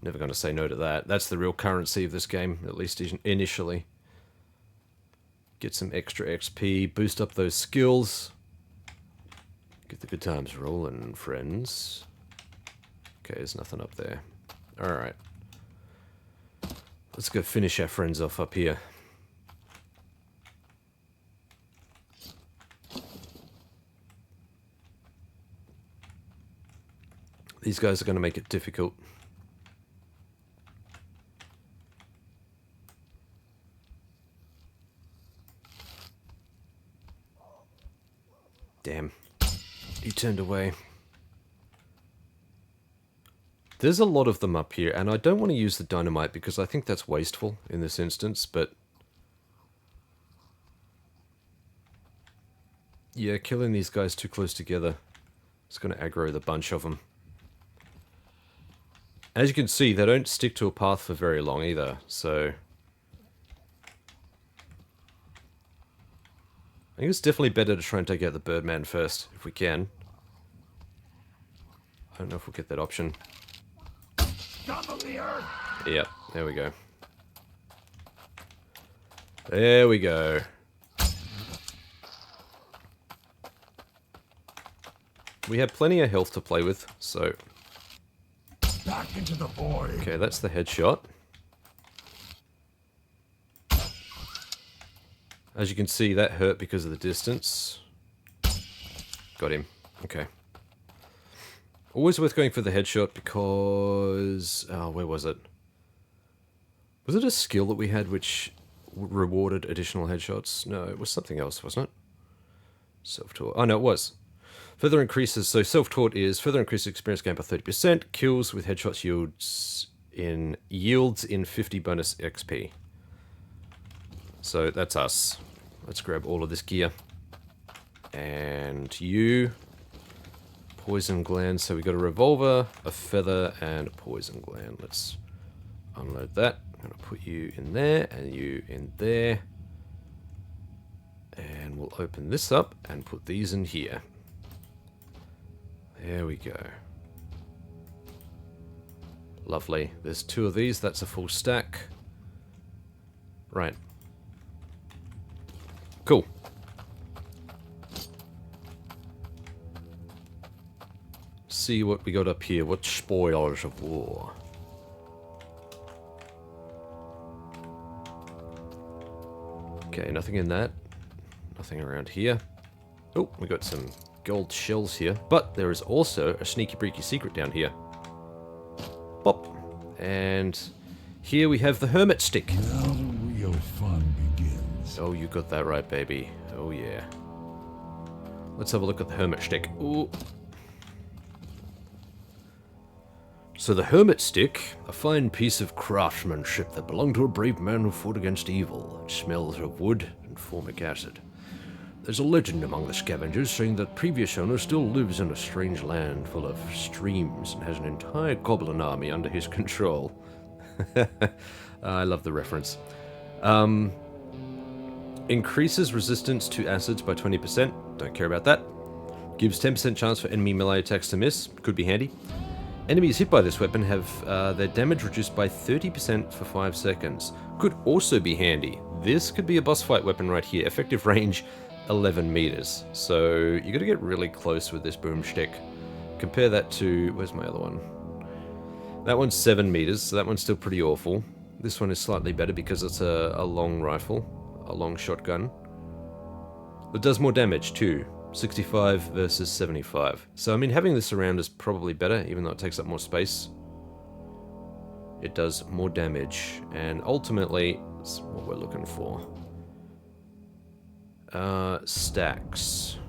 Never going to say no to that. That's the real currency of this game, at least initially. Get some extra XP, boost up those skills. Get the good times rolling, friends. Okay, there's nothing up there. Alright. Let's go finish our friends off up here. These guys are going to make it difficult. Damn. He turned away. There's a lot of them up here, and I don't want to use the dynamite because I think that's wasteful in this instance, but... Yeah, killing these guys too close together is going to aggro the bunch of them. As you can see, they don't stick to a path for very long either, so... I think it's definitely better to try and take out the Birdman first, if we can. I don't know if we'll get that option. Yep, there we go. There we go. We have plenty of health to play with, so... Back into the void. Okay, that's the headshot. As you can see, that hurt because of the distance. Got him. Okay. Always worth going for the headshot because... Oh, where was it? Was it a skill that we had which rewarded additional headshots? No, it was something else, wasn't it? Self-taught. Oh, no, it was. Further increases... So self-taught is further increases experience gain by 30%. Kills with headshots yields in 50 bonus XP. So that's us. Let's grab all of this gear. And you... Poison gland. So we got a revolver, a feather, and a poison gland. Let's unload that. I'm going to put you in there, and you in there. And we'll open this up and put these in here. There we go. Lovely. There's 2 of these. That's a full stack. Right. Cool. See what we got up here. What spoils of war? Okay, nothing in that. Nothing around here. Oh, we got some gold shells here. But there is also a sneaky breaky secret down here. Pop. And here we have the hermit stick. Now the real fun begins. Oh, you got that right, baby. Oh, yeah. Let's have a look at the hermit stick. Ooh. So the hermit stick, a fine piece of craftsmanship that belonged to a brave man who fought against evil. It smells of wood and formic acid. There's a legend among the scavengers saying that previous owner still lives in a strange land full of streams and has an entire goblin army under his control. I love the reference. Increases resistance to acids by 20%. Don't care about that. Gives 10% chance for enemy melee attacks to miss. Could be handy. Enemies hit by this weapon have their damage reduced by 30% for 5 seconds. Could also be handy. This could be a boss fight weapon right here. Effective range 11 meters. So you got to get really close with this boomstick. Compare that to... where's my other one? That one's 7 meters, so that one's still pretty awful. This one is slightly better because it's a long rifle, a long shotgun. It does more damage too. 65 versus 75. So, I mean, having this around is probably better, even though it takes up more space. It does more damage, and ultimately, it's what we're looking for. Stacks.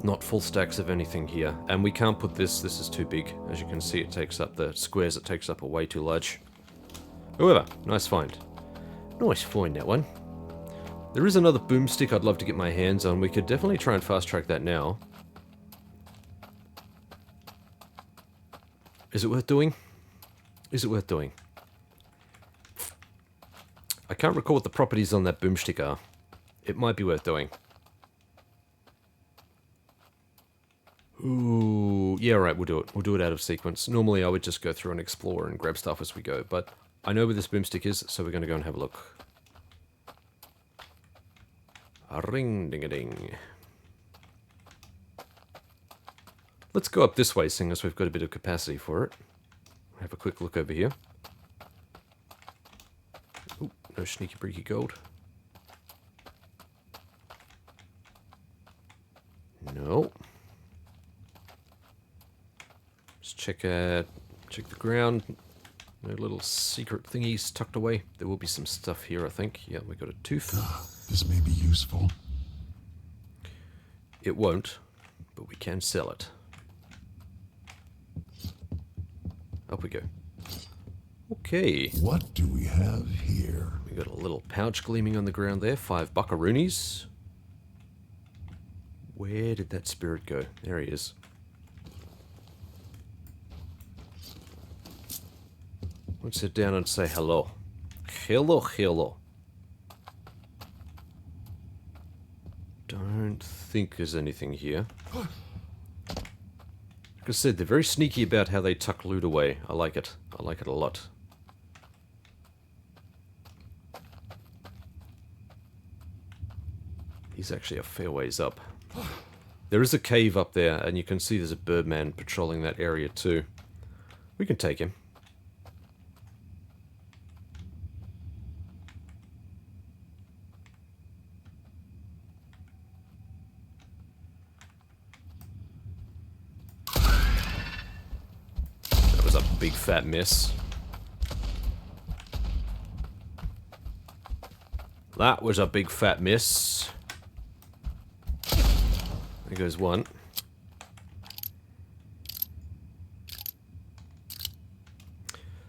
Not full stacks of anything here. And we can't put this is too big. As you can see, it takes up, the squares it takes up are way too large. However, nice find. Nice find, that one. There is another boomstick I'd love to get my hands on. We could definitely try and fast track that now. Is it worth doing? Is it worth doing? I can't recall what the properties on that boomstick are. It might be worth doing. Ooh, yeah, right, we'll do it. We'll do it out of sequence. Normally I would just go through and explore and grab stuff as we go, but I know where this boomstick is, so we're going to go and have a look. A ring-ding-a-ding. Let's go up this way, seeing as we've got a bit of capacity for it. Have a quick look over here. Ooh, no sneaky breaky gold. No. Let's check the ground. No little secret thingies tucked away. There will be some stuff here, I think. Yeah, we got a tooth. This may be useful. It won't, but we can sell it. Up we go. Okay. What do we have here? We got a little pouch gleaming on the ground there. 5 buckaroonies. Where did that spirit go? There he is. Let's sit down and say hello. Hello, hello. Don't think there's anything here. Like I said, they're very sneaky about how they tuck loot away. I like it. I like it a lot. He's actually a fair ways up. There is a cave up there, and you can see there's a birdman patrolling that area too. We can take him. Big fat miss. That was a big fat miss. There goes one.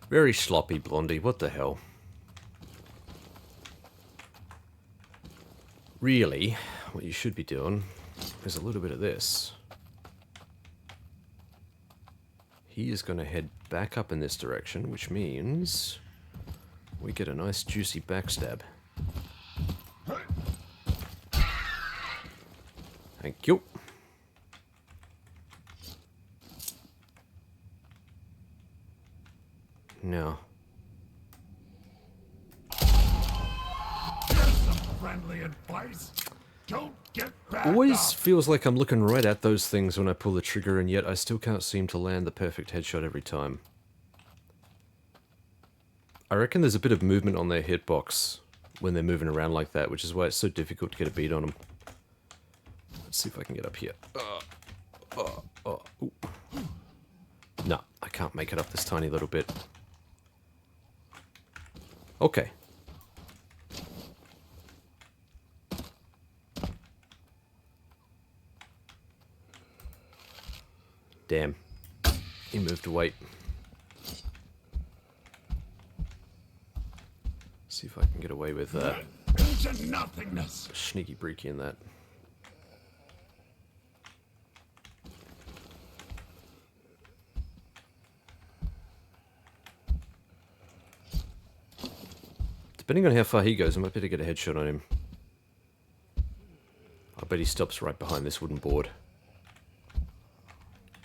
Very sloppy, Blondie. What the hell? Really, what you should be doing is a little bit of this. He is going to head back up in this direction, which means we get a nice juicy backstab. Thank you. now? Here's some friendly advice. Don't get back Always up. feels like I'm looking right at those things when I pull the trigger, and yet I still can't seem to land the perfect headshot every time. I reckon there's a bit of movement on their hitbox when they're moving around like that, which is why it's so difficult to get a beat on them. Let's see if I can get up here. Ooh. No, I can't make it up this tiny little bit. Okay. Damn. He moved away. See if I can get away with Into nothingness. sneaky breaky in that. Depending on how far he goes, I might be able to get a headshot on him. I bet he stops right behind this wooden board.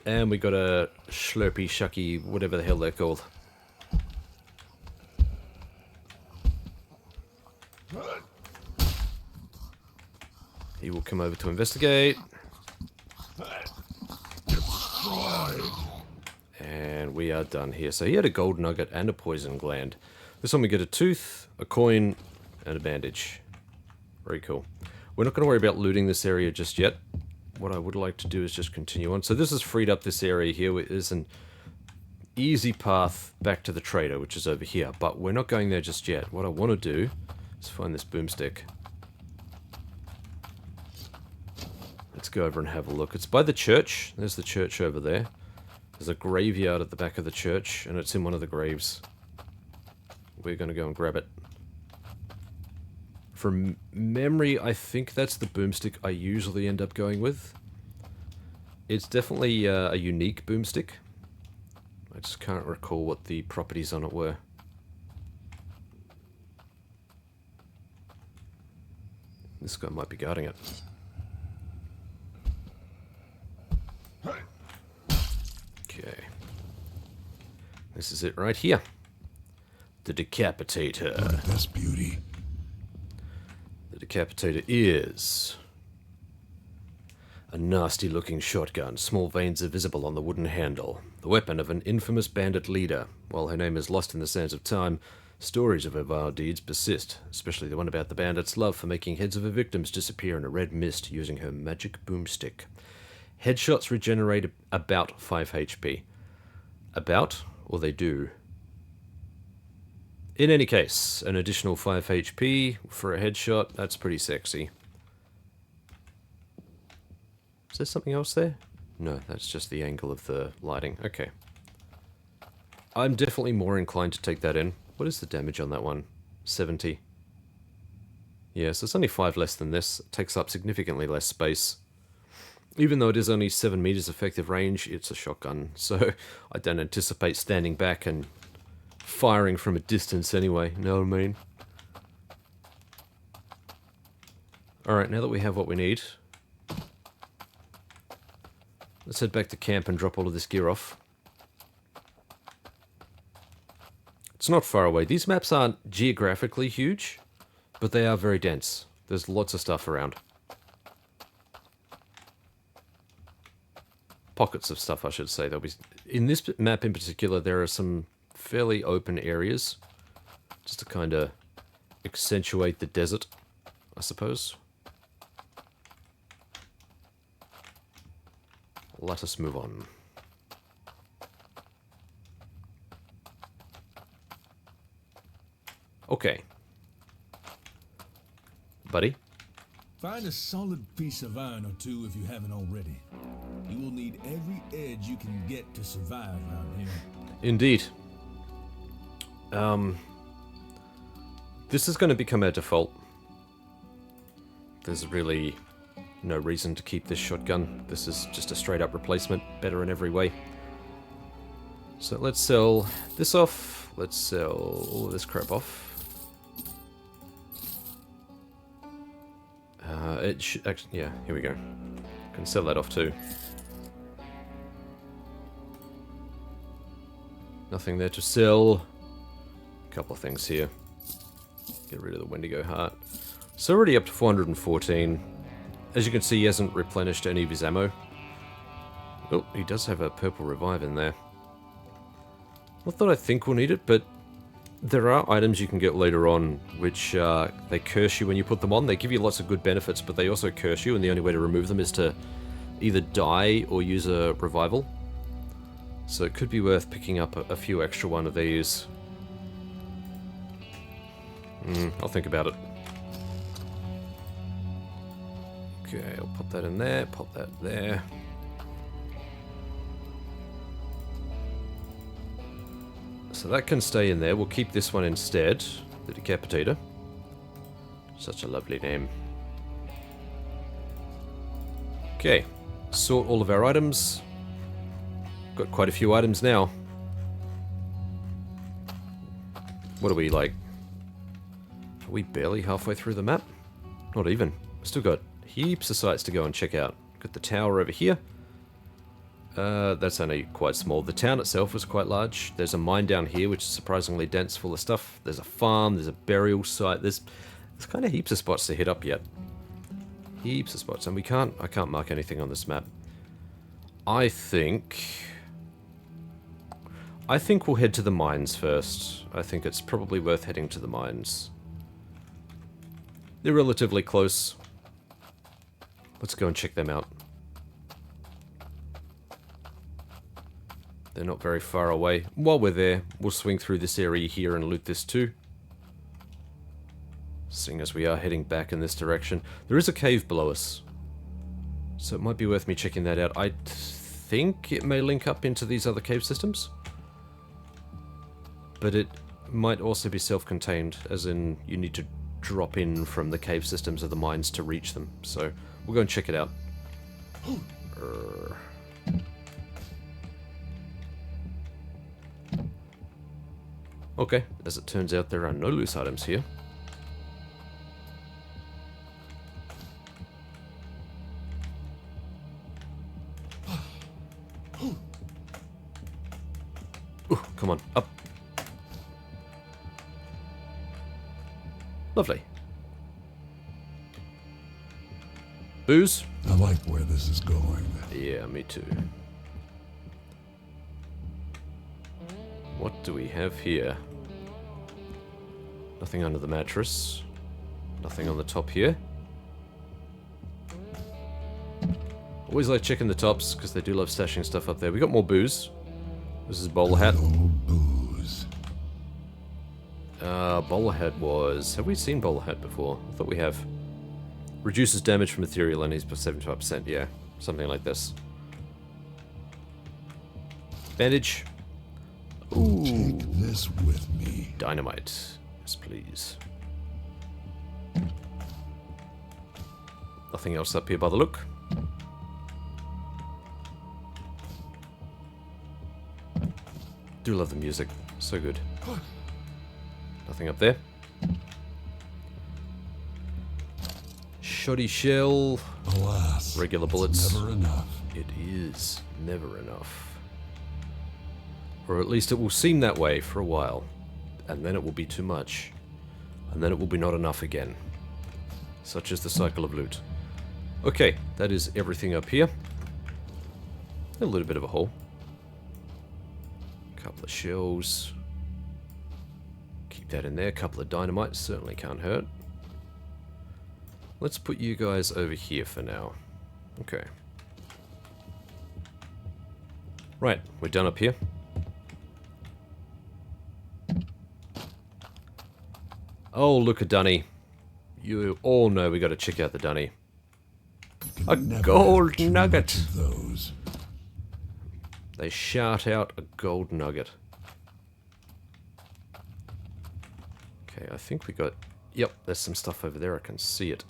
And we got a slurpy, shucky, whatever the hell they're called. He will come over to investigate. And we are done here. So he had a gold nugget and a poison gland. This one we get a tooth, a coin, and a bandage. Very cool. We're not going to worry about looting this area just yet. What I would like to do is just continue on. So this has freed up this area here. It is an easy path back to the trader, which is over here. But we're not going there just yet. What I want to do is find this boomstick. Let's go over and have a look. It's by the church. There's the church over there. There's a graveyard at the back of the church, and it's in one of the graves. We're going to go and grab it. From memory, I think that's the boomstick I usually end up going with. It's definitely a unique boomstick. I just can't recall what the properties on it were. This guy might be guarding it. Okay. This is it right here. The Decapitator. Look at this beauty. The Decapitator is a nasty looking shotgun. Small veins are visible on the wooden handle. The weapon of an infamous bandit leader. While her name is lost in the sands of time, stories of her vile deeds persist, especially the one about the bandit's love for making heads of her victims disappear in a red mist using her magic boomstick. Headshots regenerate about 5 HP. About? Or they do? In any case, an additional 5 HP for a headshot, that's pretty sexy. Is there something else there? No, that's just the angle of the lighting. Okay. I'm definitely more inclined to take that in. What is the damage on that one? 70. Yeah, so it's only 5 less than this. It takes up significantly less space. Even though it is only 7 meters effective range, it's a shotgun, so I don't anticipate standing back and firing from a distance anyway, know what I mean? Alright, now that we have what we need, let's head back to camp and drop all of this gear off. It's not far away. These maps aren't geographically huge, but they are very dense. There's lots of stuff around. Pockets of stuff, I should say. There'll be in this map in particular, there are some fairly open areas, just to kind of accentuate the desert, I suppose. Let us move on. Okay. Buddy? Find a solid piece of iron or two if you haven't already. You will need every edge you can get to survive around here. Indeed. This is going to become our default. There's really no reason to keep this shotgun. This is just a straight up replacement, better in every way. So let's sell this off. Let's sell all of this crap off. It should actually, yeah, here we go. Can sell that off too. Nothing there to sell. A couple of things here. Get rid of the Wendigo heart. So already up to 414. As you can see, he hasn't replenished any of his ammo. Oh, he does have a purple revive in there. Not that I think we'll need it, but there are items you can get later on which they curse you when you put them on. They give you lots of good benefits, but they also curse you, and the only way to remove them is to either die or use a revival. So it could be worth picking up a few extra one of these. I'll think about it. Okay, I'll pop that in there, pop that there. So that can stay in there. We'll keep this one instead. The Decapitator. Such a lovely name. Okay. Sort all of our items. Got quite a few items now. What are we, like? Are we barely halfway through the map? Not even. Still got heaps of sites to go and check out. Got the tower over here. That's only quite small. The town itself was quite large. There's a mine down here, which is surprisingly dense, full of stuff. There's a farm, there's a burial site. There's kind of heaps of spots to hit up yet. Heaps of spots, and I can't mark anything on this map. I think we'll head to the mines first. I think it's probably worth heading to the mines. They're relatively close. Let's go and check them out. They're not very far away. While we're there, we'll swing through this area here and loot this too. Seeing as we are heading back in this direction. There is a cave below us, so it might be worth me checking that out. I think it may link up into these other cave systems, but it might also be self-contained, as in you need to drop in from the cave systems of the mines to reach them. So we'll go and check it out. Okay, as it turns out, there are no loose items here. Ooh, come on, up. Lovely. Booze? I like where this is going. Yeah, me too. What do we have here? Nothing under the mattress. Nothing on the top here. Always like checking the tops, because they do love stashing stuff up there. We got more booze. This is bowler hat. Old booze. Bowler hat was... Have we seen bowler hat before? I thought we have. Reduces damage from ethereal enemies by 75%. Yeah, something like this. Bandage. Ooh. Take this with me. Dynamite. Yes, please. Nothing else up here by the look. Do love the music. So good. Nothing up there. Shoddy shell. Alas, Regular bullets. never enough. It is never enough. Or at least it will seem that way for a while. And then it will be too much. And then it will be not enough again. Such is the cycle of loot. Okay, that is everything up here. A little bit of a hole. Couple of shells. Keep that in there. Couple of dynamite. Certainly can't hurt. Let's put you guys over here for now. Okay. Right, we're done up here. Oh, look at Dunny. You all know we got to check out the Dunny. A gold nugget. Those. They shout out a gold nugget. Okay, I think we got... Yep, there's some stuff over there. I can see it.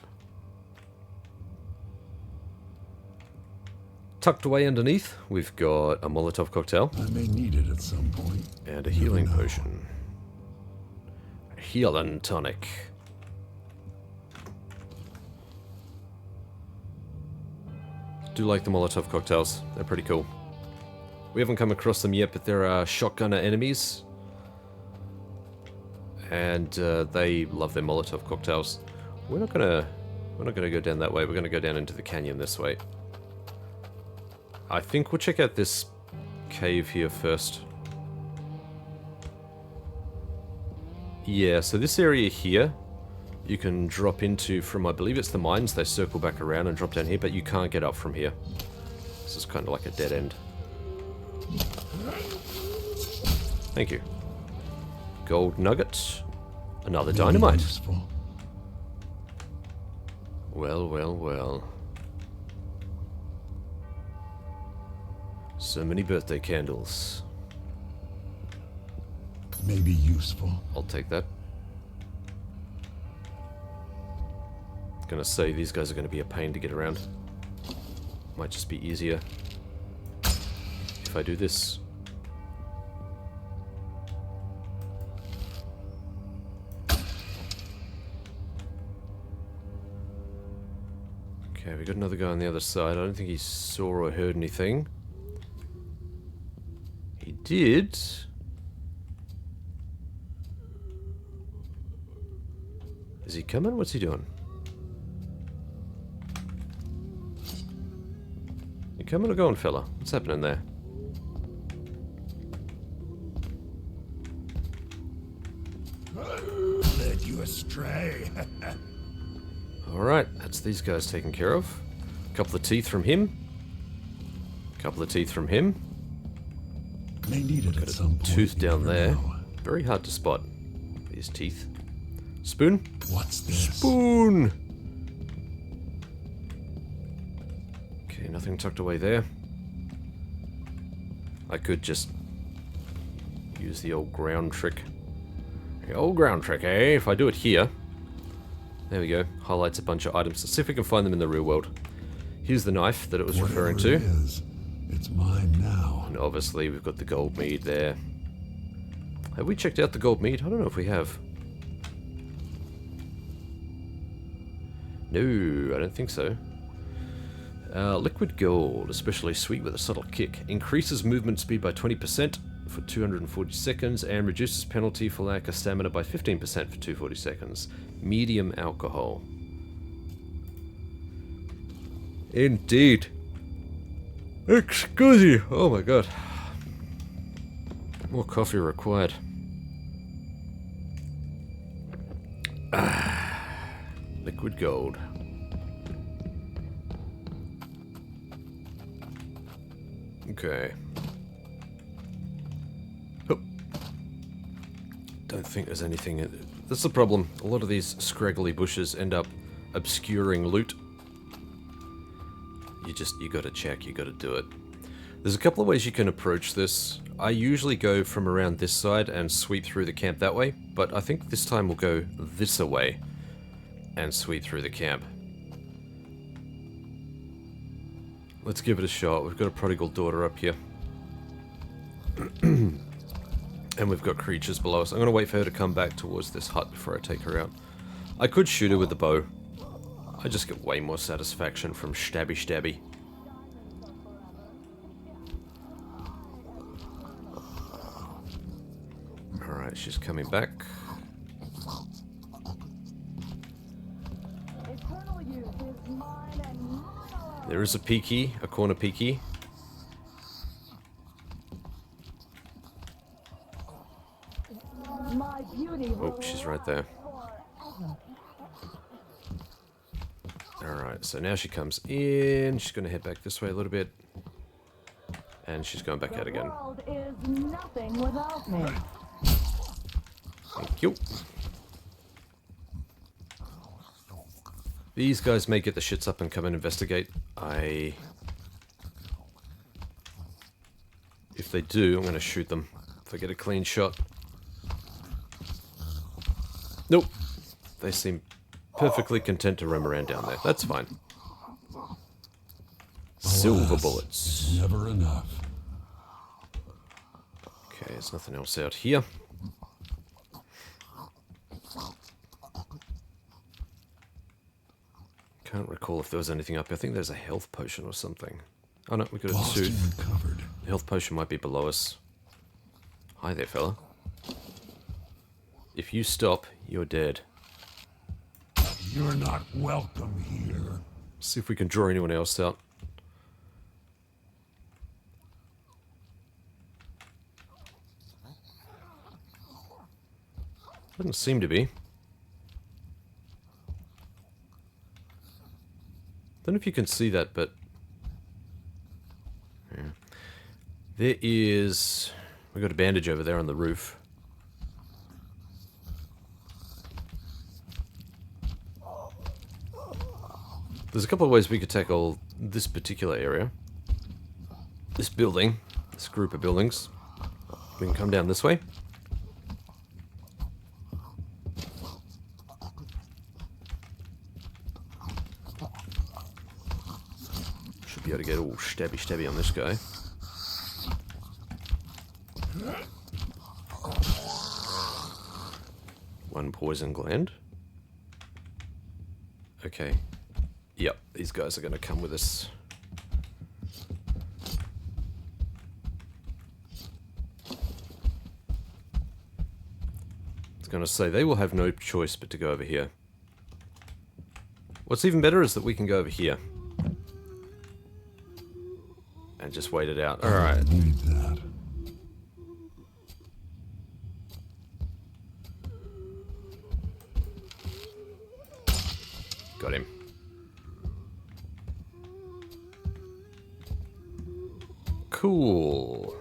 Tucked away underneath, we've got a Molotov cocktail. I may need it at some point. And a healing potion. A healing tonic. Do like the Molotov cocktails. They're pretty cool. We haven't come across them yet, but there are shotgunner enemies. And they love their Molotov cocktails. We're not gonna go down that way. We're gonna go down into the canyon this way. I think we'll check out this cave here first. Yeah, so this area here, you can drop into from, I believe it's the mines. They circle back around and drop down here, but you can't get up from here. This is kind of like a dead end. Thank you. Gold nugget. Another dynamite. Well, well, well. So many birthday candles. Maybe useful. I'll take that. Gonna say these guys are gonna be a pain to get around. Might just be easier if I do this. Okay, we got another guy on the other side. I don't think he saw or heard anything. He did. Is he coming? What's he doing? You coming or going, fella? What's happening there? Led you astray. Alright, that's these guys taken care of. A couple of teeth from him. A couple of teeth from him. May need it at some point. Tooth down you never there. know. Very hard to spot. These teeth. Spoon? What's this? Spoon! Okay, nothing tucked away there. I could just use the old ground trick. The old ground trick, eh? If I do it here. There we go. Highlights a bunch of items. Let's see if we can find them in the real world. Here's the knife that it was referring Whatever to. it is, it's mine now. And obviously we've got the gold mead there. Have we checked out the gold mead? I don't know if we have. No, I don't think so. Liquid gold, especially sweet with a subtle kick. Increases movement speed by 20% for 240 seconds and reduces penalty for lack of stamina by 15% for 240 seconds. Medium alcohol. Indeed. Excuse me. Oh my god. More coffee required. Liquid gold. Okay. Oh. Don't think there's anything. That's the problem. A lot of these scraggly bushes end up obscuring loot. You gotta check, you gotta do it. There's a couple of ways you can approach this. I usually go from around this side and sweep through the camp that way, but I think this time we'll go this way and sweep through the camp. Let's give it a shot. We've got a prodigal daughter up here. And we've got creatures below us. I'm going to wait for her to come back towards this hut before I take her out. I could shoot her with the bow. I just get way more satisfaction from stabby stabby. Alright, she's coming back. There is a peaky, a corner peaky. Oh, she's right there. Alright, so now she comes in. She's going to head back this way a little bit. And she's going back out again. Thank you. These guys may get the shits up and come and investigate. If they do, I'm going to shoot them. If I get a clean shot. Nope. They seem perfectly content to roam around down there. That's fine. Silver bullets. It's never enough. Okay, there's nothing else out here. Can't recall if there was anything up here. I think there's a health potion or something. Oh no, we got a Lost suit. and recovered. health potion might be below us. Hi there, fella. If you stop, you're dead. You're not welcome here. See if we can draw anyone else out. Doesn't seem to be. Don't know if you can see that, but yeah. There is. We got a bandage over there on the roof. There's a couple of ways we could tackle this particular area. This building, this group of buildings. We can come down this way. Should be able to get all stabby on this guy. One poison gland. Okay. Yep, these guys are going to come with us. I was going to say, they will have no choice but to go over here. What's even better is that we can go over here. And just wait it out. Alright. Need that. Got him. Cool.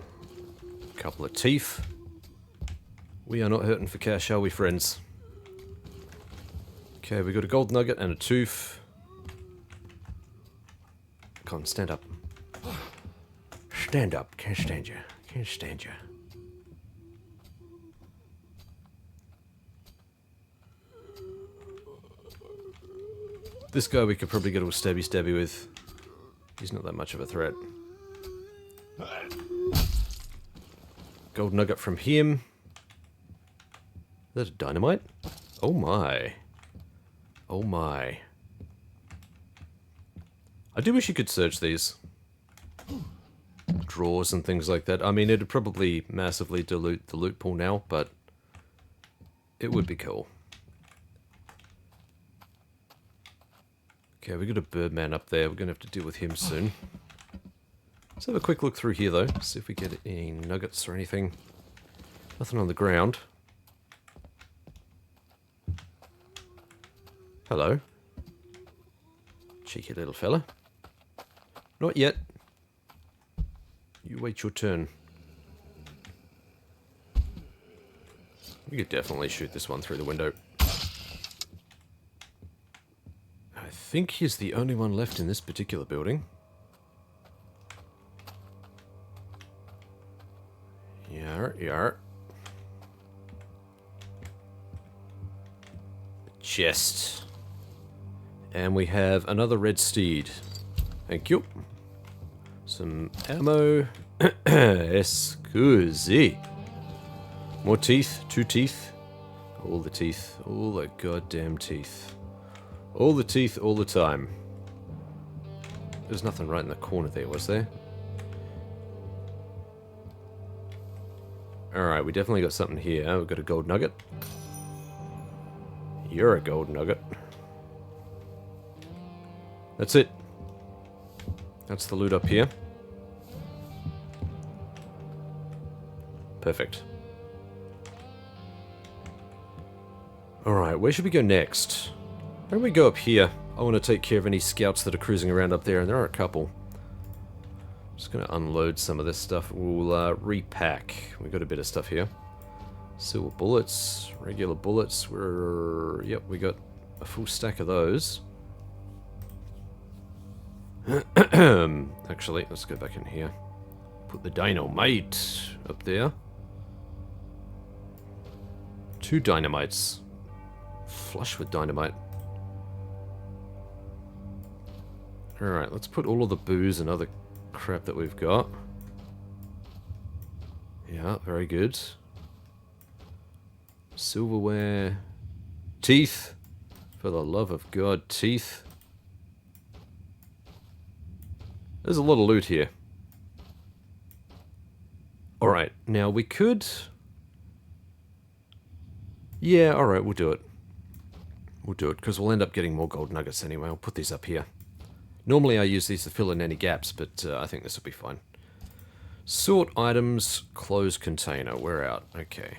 Couple of teeth. We are not hurting for cash, are we, friends? Okay, we got a gold nugget and a tooth. Come on, stand up. Stand up. Can't stand you. Can't stand you. This guy we could probably get all stabby with. He's not that much of a threat. Gold nugget from him. Is that a dynamite? Oh my. Oh my. I do wish you could search these. Drawers and things like that. I mean, it'd probably massively dilute the loot pool now, but it would be cool. Okay, we got a birdman up there. We're going to have to deal with him soon. Let's have a quick look through here, though. See if we get any nuggets or anything. Nothing on the ground. Hello. Cheeky little fella. Not yet. You wait your turn. We could definitely shoot this one through the window. I think he's the only one left in this particular building. Yar. Chest. And we have another red steed. Thank you. Some ammo. Escusi. More teeth. 2 teeth. All the teeth. All the goddamn teeth. All the teeth all the time. There's nothing right in the corner there, was there? Alright, we definitely got something here. We've got a gold nugget. You're a gold nugget. That's it. That's the loot up here. Perfect. Alright, where should we go next? Why don't we go up here? I want to take care of any scouts that are cruising around up there, and there are a couple. Just going to unload some of this stuff. We'll repack. We've got a bit of stuff here. Silver bullets, regular bullets. Yep, we got a full stack of those. Actually, let's go back in here. Put the dynamite up there. 2 dynamites. Flush with dynamite. Alright, let's put all of the booze and other crap that we've got. Yeah, very good. Silverware. Teeth. For the love of God, teeth. There's a lot of loot here. Alright, now we could... Yeah, alright, we'll do it. We'll do it, because we'll end up getting more gold nuggets anyway. I'll put these up here. Normally I use these to fill in any gaps, but I think this will be fine. Sort items, close container. We're out. Okay.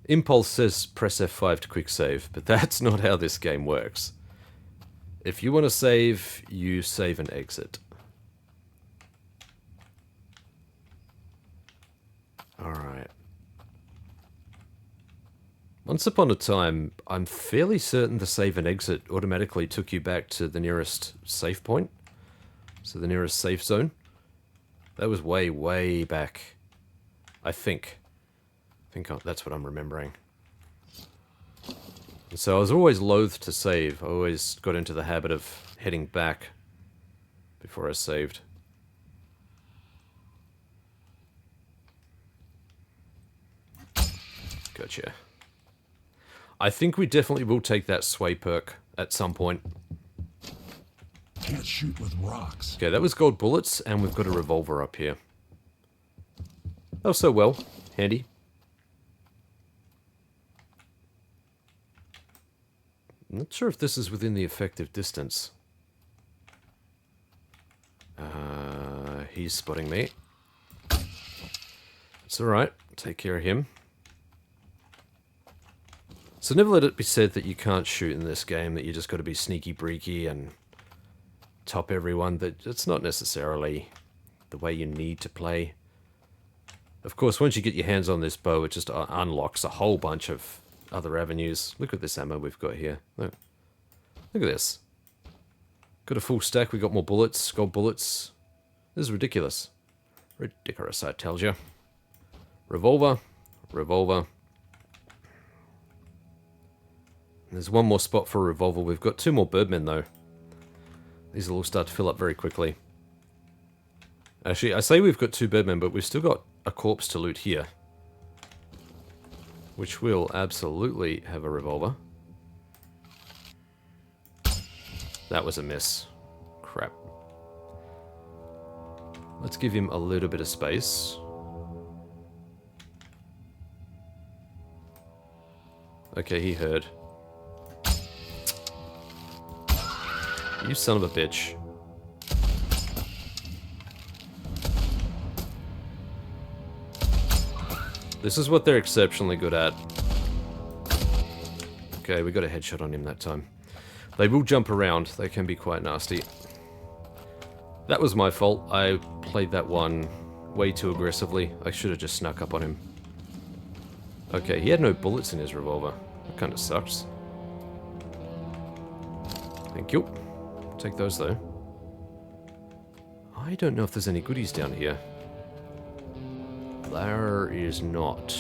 Impulse says press F5 to quick save, but that's not how this game works. If you want to save, you save and exit. Alright. Once upon a time, I'm fairly certain the save and exit automatically took you back to the nearest save point. So the nearest safe zone. That was way, way back. I think that's what I'm remembering. And so I was always loath to save. I always got into the habit of heading back before I saved. Gotcha. I think we definitely will take that sway perk at some point. Can't shoot with rocks. Okay, that was gold bullets, and we've got a revolver up here. Oh, so well. Handy. I'm not sure if this is within the effective distance. He's spotting me. It's alright. Take care of him. So never let it be said that you can't shoot in this game, that you just got to be sneaky breaky and top everyone. That's not necessarily the way you need to play. Of course, once you get your hands on this bow, it just unlocks a whole bunch of other avenues. Look at this ammo we've got here. Look at this. Got a full stack. We got more bullets, gold bullets. This is ridiculous. Ridiculous, I tell you. Revolver. Revolver. There's one more spot for a revolver. We've got 2 more birdmen, though. These will all start to fill up very quickly. Actually, I say we've got 2 birdmen, but we've still got a corpse to loot here. Which will absolutely have a revolver. That was a miss. Crap. Let's give him a little bit of space. Okay, he heard. You son of a bitch. This is what they're exceptionally good at. Okay, we got a headshot on him that time. They will jump around. They can be quite nasty. That was my fault. I played that one way too aggressively. I should have just snuck up on him. Okay, he had no bullets in his revolver. That kind of sucks. Thank you. Take those, though. I don't know if there's any goodies down here. There is not.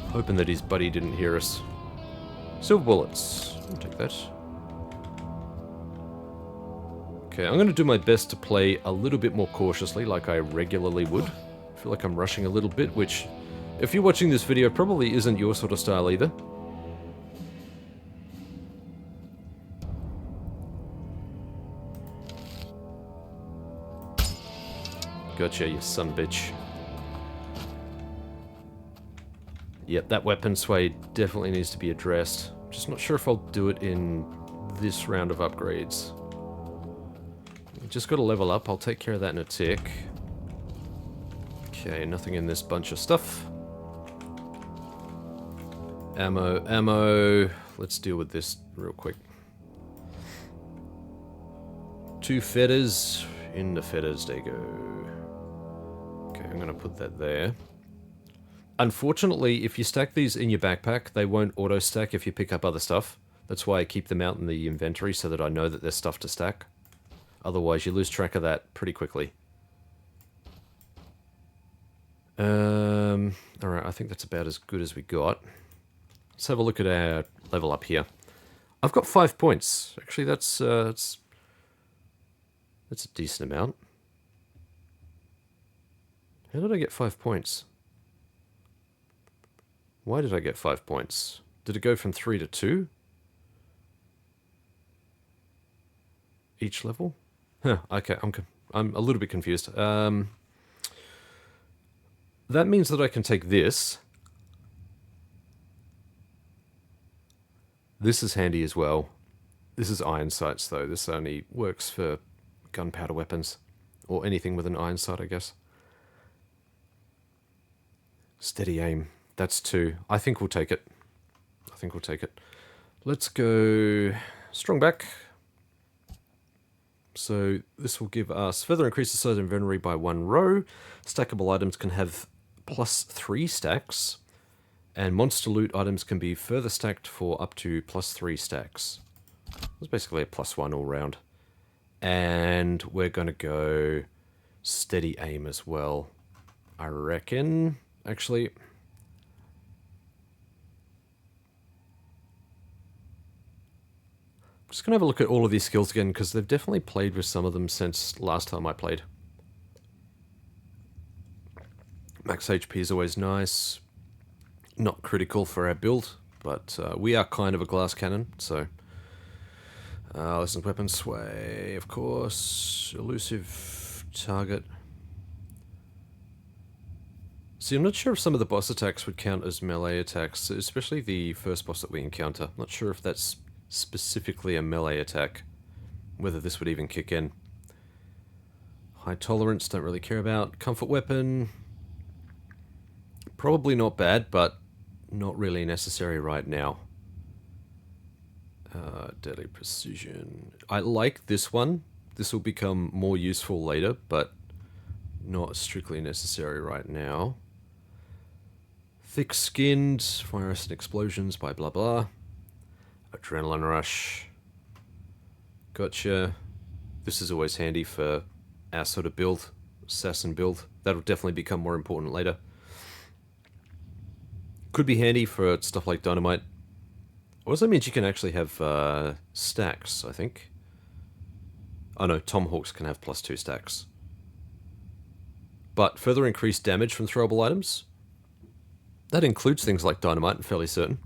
Hoping that his buddy didn't hear us. Silver bullets. I'll take that. Okay, I'm going to do my best to play a little bit more cautiously, like I regularly would. I feel like I'm rushing a little bit, which, if you're watching this video, probably isn't your sort of style either. Gotcha, you son of a bitch. Yep, that weapon sway definitely needs to be addressed. Just not sure if I'll do it in this round of upgrades. Just gotta level up. I'll take care of that in a tick. Okay, nothing in this bunch of stuff. Ammo, ammo. Let's deal with this real quick. 2 feathers. In the feathers they go. Okay, I'm gonna put that there. Unfortunately, if you stack these in your backpack, they won't auto-stack if you pick up other stuff. That's why I keep them out in the inventory, so that I know that there's stuff to stack. Otherwise, you lose track of that pretty quickly. Alright, I think that's about as good as we got. Let's have a look at our level up here. I've got 5 points. Actually, that's a decent amount. How did I get 5 points? Why did I get 5 points? Did it go from 3 to 2? Each level? Huh, okay, I'm a little bit confused. That means that I can take this. This is handy as well. This is iron sights, though. This only works for gunpowder weapons. Or anything with an iron sight, I guess. Steady aim. That's 2. I think we'll take it. Let's go strong back. So this will give us further increase the size of inventory by 1 row. Stackable items can have +3 stacks. And monster loot items can be further stacked for up to +3 stacks. It's basically a +1 all round. And we're going to go steady aim as well. I reckon, actually. I'm just going to have a look at all of these skills again, because they've definitely played with some of them since last time I played. Max HP is always nice. Not critical for our build, but we are kind of a glass cannon, so... Listen, weapon sway, of course. Elusive target. See, I'm not sure if some of the boss attacks would count as melee attacks, especially the first boss that we encounter. I'm not sure if that's specifically a melee attack, whether this would even kick in. High tolerance, don't really care about. Comfort weapon, probably not bad, but not really necessary right now. Deadly precision. I like this one. This will become more useful later, but not strictly necessary right now. Thick-skinned, fluorescent explosions by blah blah. Adrenaline rush. Gotcha. This is always handy for our sort of build, assassin build. That'll definitely become more important later. Could be handy for stuff like dynamite. Also means you can actually have stacks, I think. Oh no, tomahawks can have +2 stacks. But further increased damage from throwable items. That includes things like dynamite, I'm fairly certain.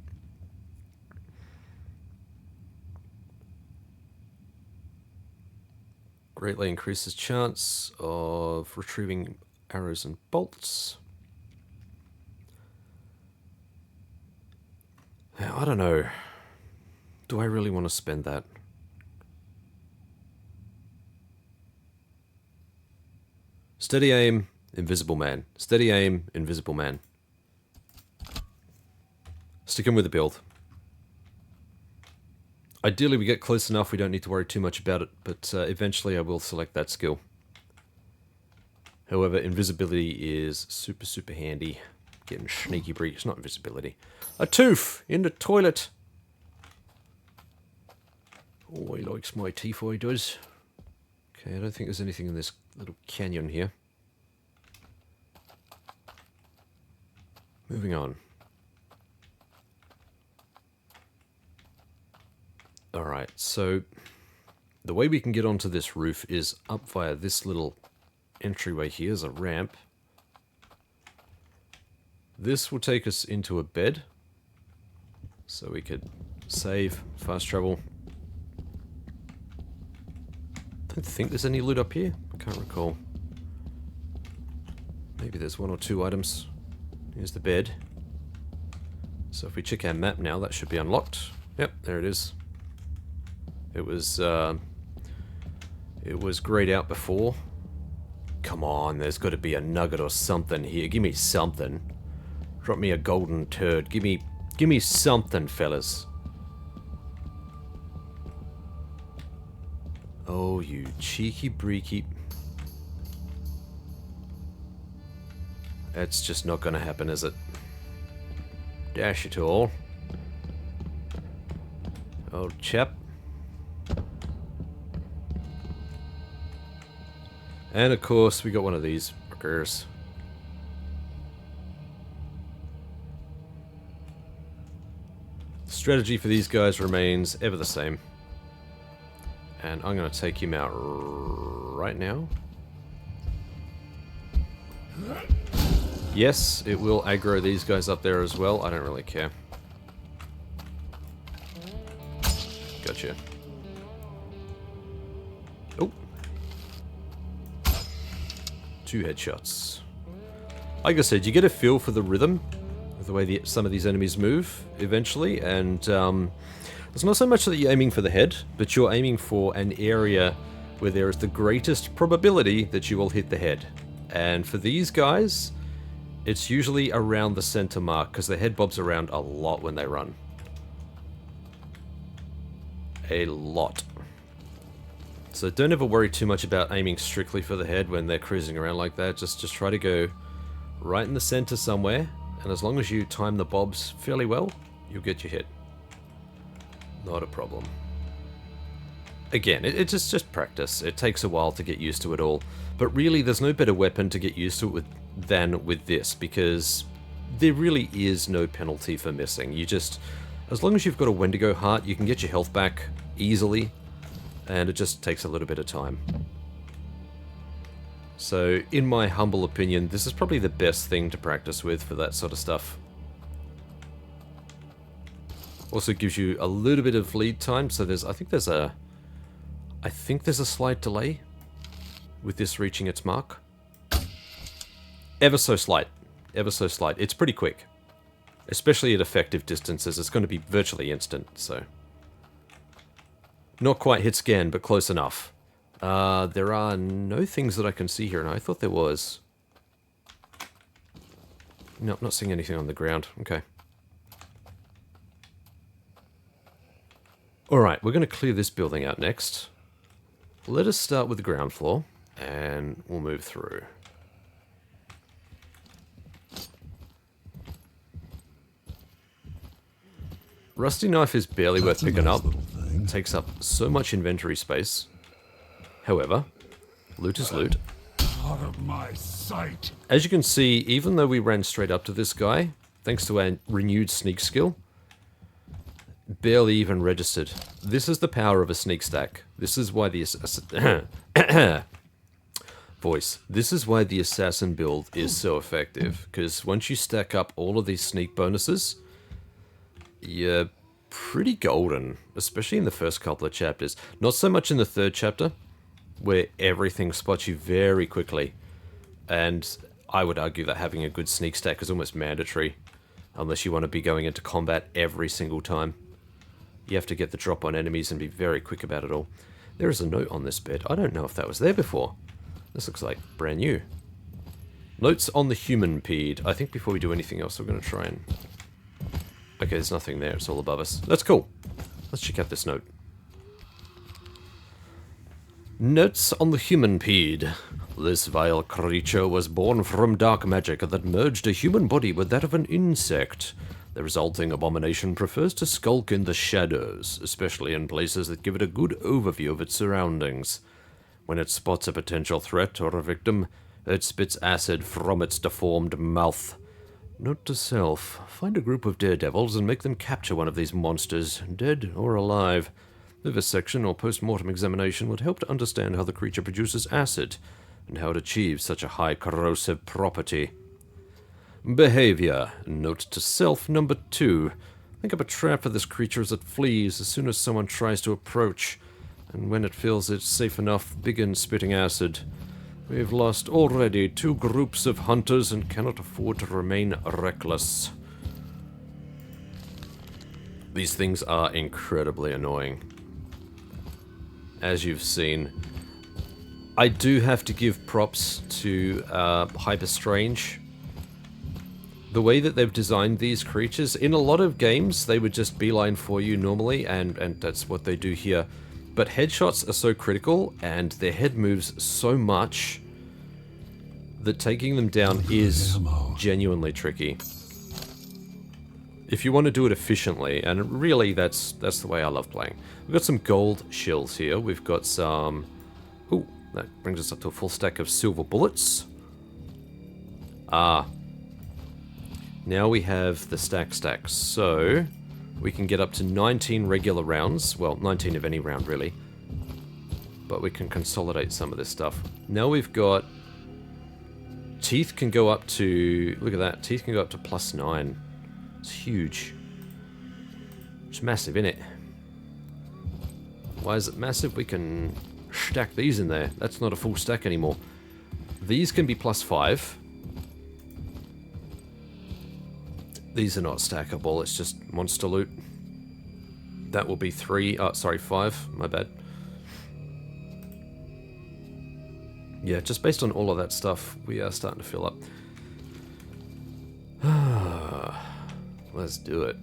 Greatly increases chance of retrieving arrows and bolts. Now, I don't know. Do I really want to spend that? Steady aim, invisible man. Steady aim, invisible man. Sticking with the build. Ideally we get close enough we don't need to worry too much about it, but eventually I will select that skill. However, invisibility is super, super handy. Getting sneaky breaks, not invisibility. A tooth in the toilet. Oh, he likes my teeth, he does. Okay, I don't think there's anything in this little canyon here. Moving on. Alright, so the way we can get onto this roof is up via this little entryway here. There's a ramp. This will take us into a bed. So we could save, fast travel. Don't think there's any loot up here. I can't recall. Maybe there's 1 or 2 items. Here's the bed. So if we check our map now, that should be unlocked. Yep, there it is. It was grayed out before. Come on, there's got to be a nugget or something here. Give me something. Drop me a golden turd. Give me something, fellas. Oh, you cheeky breeky. That's just not gonna happen, is it? Dash it all. Old chap. And of course, we got one of these fuckers. The strategy for these guys remains ever the same. And I'm going to take him out right now. Yes, it will aggro these guys up there as well. I don't really care. Gotcha. Oh. 2 headshots. Like I said, you get a feel for the rhythm of the way some of these enemies move eventually, and it's not so much that you're aiming for the head, but you're aiming for an area where there is the greatest probability that you will hit the head. And for these guys, it's usually around the center mark, because the head bobs around a lot when they run. A lot. So don't ever worry too much about aiming strictly for the head when they're cruising around like that. Just try to go right in the center somewhere, and as long as you time the bobs fairly well, you'll get your hit. Not a problem. Again, it's just practice. It takes a while to get used to it all. But really, there's no better weapon to get used to it than with this, because there really is no penalty for missing. You just, as long as you've got a Wendigo heart, you can get your health back easily, and it just takes a little bit of time. So, in my humble opinion, this is probably the best thing to practice with for that sort of stuff. Also gives you a little bit of lead time, so I think there's a slight delay with this reaching its mark. Ever so slight. Ever so slight. It's pretty quick. Especially at effective distances. It's going to be virtually instant, so. Not quite hit scan, but close enough. There are no things that I can see here, and I thought there was. No, not seeing anything on the ground. Okay. Alright, we're going to clear this building out next. Let us start with the ground floor, and we'll move through. Rusty knife is barely worth picking up. It takes up so much inventory space. However, loot is loot. Out of my sight. As you can see, even though we ran straight up to this guy, thanks to our renewed sneak skill, barely even registered. This is the power of a sneak stack. This is why the This is why the assassin build is so effective, because once you stack up all of these sneak bonuses, you're pretty golden, especially in the first couple of chapters. Not so much in the third chapter, where everything spots you very quickly. And I would argue that having a good sneak stack is almost mandatory, unless you want to be going into combat every single time. You have to get the drop on enemies and be very quick about it all. There is a note on this bed. I don't know if that was there before. This looks like brand new. Notes on the human pede. I think before we do anything else, we're going to try and... Okay, there's nothing there. It's all above us. That's cool. Let's check out this note. Notes on the human pede. This vile creature was born from dark magic that merged a human body with that of an insect. The resulting abomination prefers to skulk in the shadows, especially in places that give it a good overview of its surroundings. When it spots a potential threat or a victim, it spits acid from its deformed mouth. Note to self, find a group of daredevils and make them capture one of these monsters, dead or alive. Vivisection or post-mortem examination would help to understand how the creature produces acid, and how it achieves such a high corrosive property. Behavior. Note to self number 2. Think up a trap for this creature as it flees as soon as someone tries to approach, and when it feels it's safe enough, begin spitting acid. We've lost already 2 groups of hunters and cannot afford to remain reckless. These things are incredibly annoying. As you've seen, I do have to give props to Hyperstrange. The way that they've designed these creatures, in a lot of games, they would just beeline for you normally, and that's what they do here. But headshots are so critical, and their head moves so much, that taking them down is genuinely tricky. If you want to do it efficiently, and really that's the way I love playing. We've got some gold shells here. We've got some... Ooh, that brings us up to a full stack of silver bullets. Ah. Now we have the stacks. So, we can get up to 19 regular rounds. Well, 19 of any round, really. But we can consolidate some of this stuff. Now we've got... Teeth can go up to... Look at that. Teeth can go up to +9. It's huge. It's massive, isn't it? Why is it massive? We can stack these in there. That's not a full stack anymore. These can be +5. These are not stackable, it's just monster loot. That will be 3, sorry, 5, my bad. Yeah, just based on all of that stuff, we are starting to fill up. Let's do it.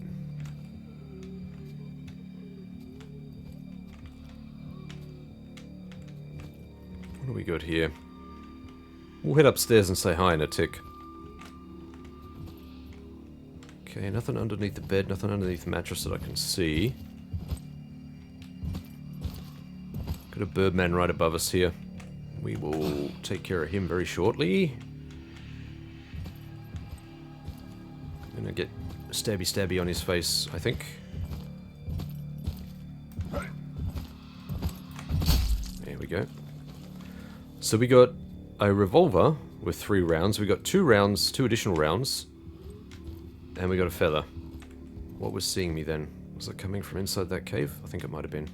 What do we got here? We'll head upstairs and say hi in a tick. Okay, nothing underneath the bed, nothing underneath the mattress that I can see. Got a birdman right above us here. We will take care of him very shortly. I'm gonna get stabby stabby on his face, I think. There we go. So we got a revolver with 3 rounds. We got 2 rounds, 2 additional rounds. And we got a feather. What was seeing me then? Was it coming from inside that cave? I think it might have been.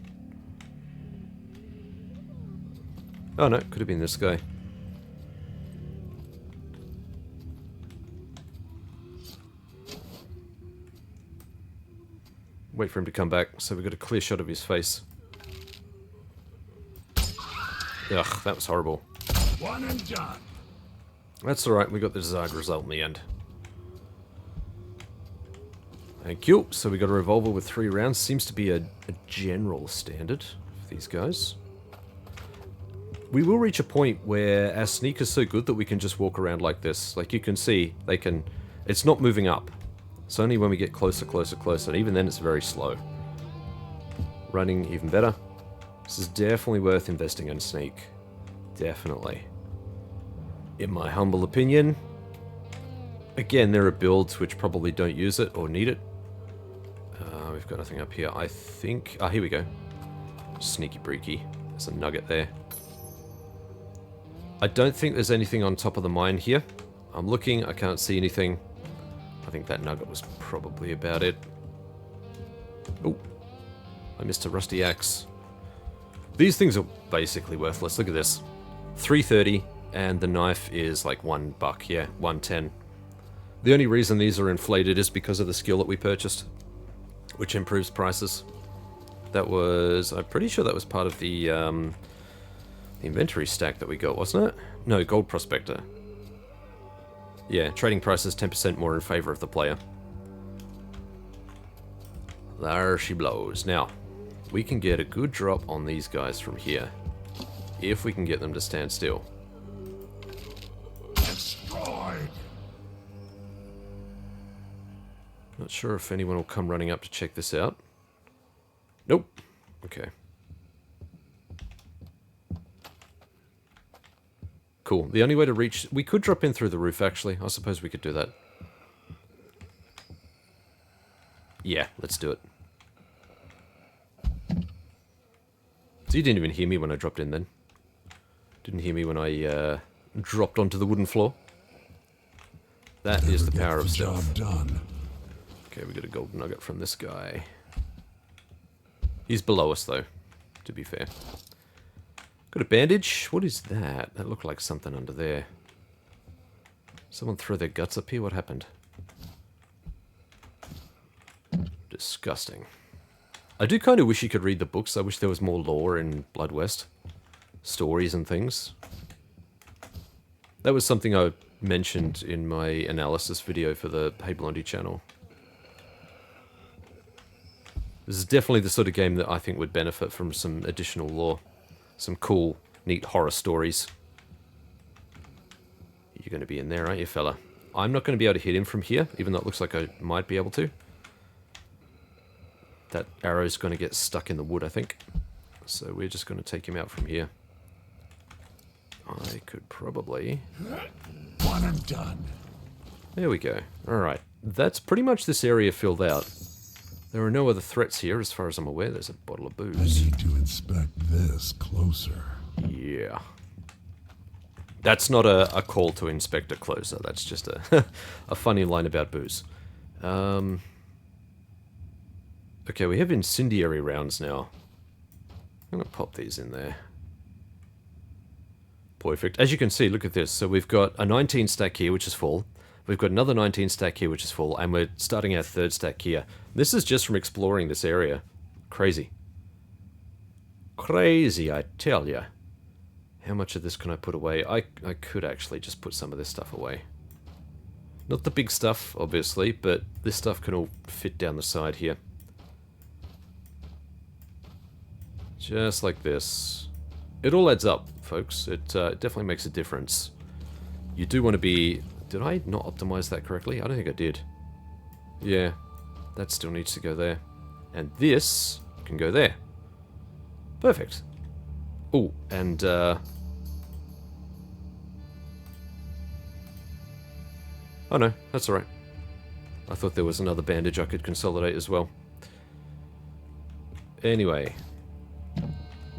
Oh no, could have been this guy. Wait for him to come back, so we got a clear shot of his face. Ugh, that was horrible. One and done. That's alright, we got the desired result in the end. Thank you. So we got a revolver with 3 rounds. Seems to be a general standard for these guys. We will reach a point where our sneak is so good that we can just walk around like this. Like you can see, they can... It's not moving up. It's only when we get closer, closer, closer. And even then it's very slow. Running, even better. This is definitely worth investing in sneak. Definitely. In my humble opinion. Again, there are builds which probably don't use it or need it. We've got nothing up here. I think... Ah, here we go. Sneaky breaky. There's a nugget there. I don't think there's anything on top of the mine here. I'm looking, I can't see anything. I think that nugget was probably about it. Oh, I missed a rusty axe. These things are basically worthless. Look at this. 330, and the knife is like $1, yeah, 110. The only reason these are inflated is because of the skill that we purchased, which improves prices. That was, I'm pretty sure that was part of the inventory stack that we got, wasn't it? No, Gold Prospector. Yeah, trading prices 10% more in favor of the player. There she blows. Now, we can get a good drop on these guys from here, if we can get them to stand still. Destroyed. Not sure if anyone will come running up to check this out. Nope. Okay. Cool. The only way to reach... We could drop in through the roof, actually. I suppose we could do that. Yeah, let's do it. So you didn't even hear me when I dropped in then? Didn't hear me when I dropped onto the wooden floor? That is the power of stealth. Done. Okay, we got a gold nugget from this guy. He's below us, though, to be fair. Got a bandage. What is that? That looked like something under there. Someone threw their guts up here? What happened? Disgusting. I do kind of wish you could read the books. I wish there was more lore in Blood West. Stories and things. That was something I mentioned in my analysis video for the Hey Blondie channel. This is definitely the sort of game that I think would benefit from some additional lore. Some cool, neat horror stories. You're going to be in there, aren't you, fella? I'm not going to be able to hit him from here, even though it looks like I might be able to. That arrow's going to get stuck in the wood, I think. So we're just going to take him out from here. I could probably... One and done. There we go. Alright. That's pretty much this area filled out. There are no other threats here, as far as I'm aware. There's a bottle of I booze. need to inspect this closer. Yeah. That's not a call to inspect a closer. That's just a, a funny line about booze. Okay, we have incendiary rounds now. I'm going to pop these in there. Perfect. As you can see, look at this. So we've got a 19 stack here, which is full. We've got another 19 stack here, which is full. And we're starting our third stack here. This is just from exploring this area. Crazy. Crazy, I tell ya. How much of this can I put away? I could actually just put some of this stuff away. Not the big stuff, obviously, but this stuff can all fit down the side here. Just like this. It all adds up, folks. It definitely makes a difference. You do want to be... Did I not optimize that correctly? I don't think I did. Yeah, that still needs to go there. And this can go there. Perfect. Oh, and... Oh no, that's alright. I thought there was another bandage I could consolidate as well. Anyway.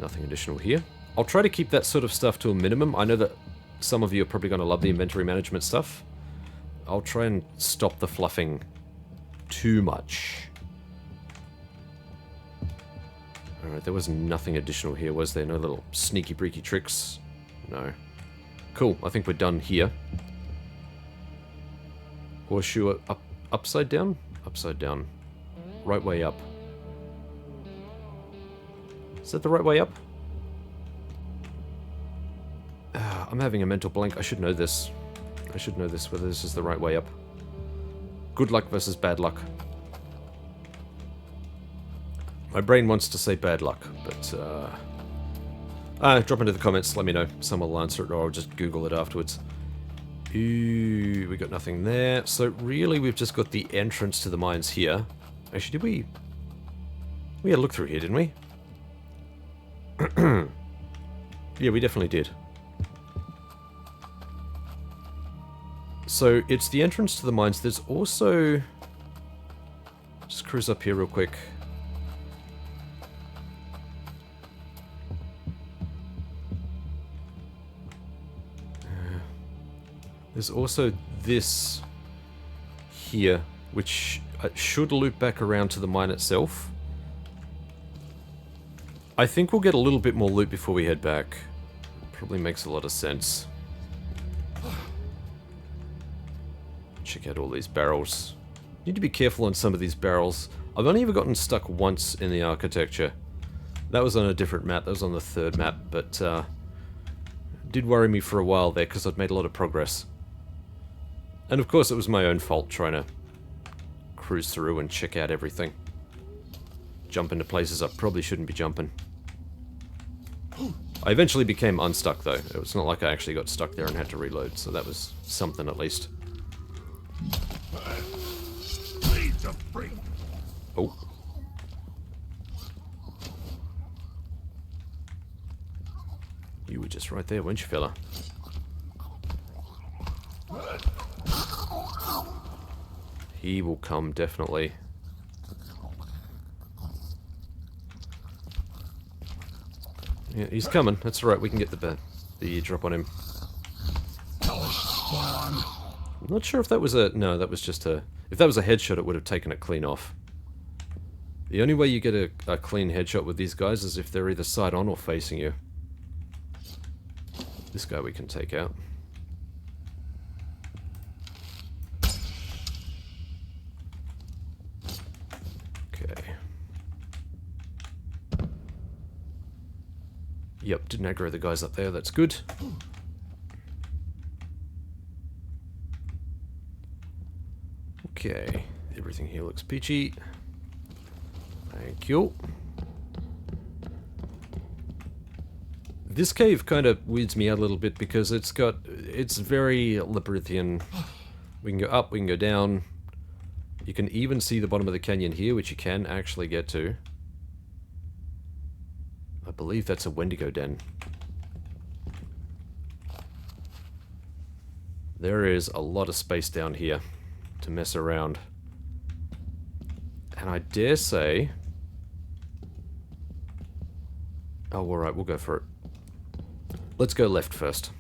Nothing additional here. I'll try to keep that sort of stuff to a minimum. I know that some of you are probably going to love the inventory management stuff. I'll try and stop the fluffing too much. Alright, there was nothing additional here, was there? No little sneaky breaky tricks? No. Cool, I think we're done here. Horseshoe up, upside down? Upside down. Right way up. Is that the right way up? I'm having a mental blank. I should know this. I should know this, whether this is the right way up. Good luck versus bad luck. My brain wants to say bad luck, but, drop into the comments, let me know. Someone will answer it, or I'll just Google it afterwards. Ooh, we got nothing there. So really, we've just got the entrance to the mines here. Actually, did we... We had a look through here, didn't we? Yeah, we definitely did. So, it's the entrance to the mines. There's also... Just cruise up here real quick. There's also this here, which should loop back around to the mine itself. I think we'll get a little bit more loot before we head back. Probably makes a lot of sense. Check out all these barrels. Need to be careful on some of these barrels. I've only ever gotten stuck once in the architecture. That was on a different map. That was on the third map, but did worry me for a while there because I'd made a lot of progress. And of course it was my own fault trying to cruise through and check out everything. Jump into places I probably shouldn't be jumping. I eventually became unstuck though. It was not like I actually got stuck there and had to reload, so that was something at least. Oh. You were just right there, weren't you, fella? He will come, definitely. Yeah, he's coming. That's alright, we can get the drop on him. I'm not sure if that was a... No, that was just a... If that was a headshot, it would have taken it clean off. The only way you get a clean headshot with these guys is if they're either side on or facing you. This guy we can take out. Okay. Yep, didn't aggro the guys up there, that's good. Okay, everything here looks peachy. Thank you. This cave kind of weirds me out a little bit because it's very labyrinthian. We can go up, we can go down. You can even see the bottom of the canyon here, which you can actually get to. I believe that's a wendigo den. There is a lot of space down here to mess around. And I dare say... Oh, alright, we'll go for it. Let's go left first.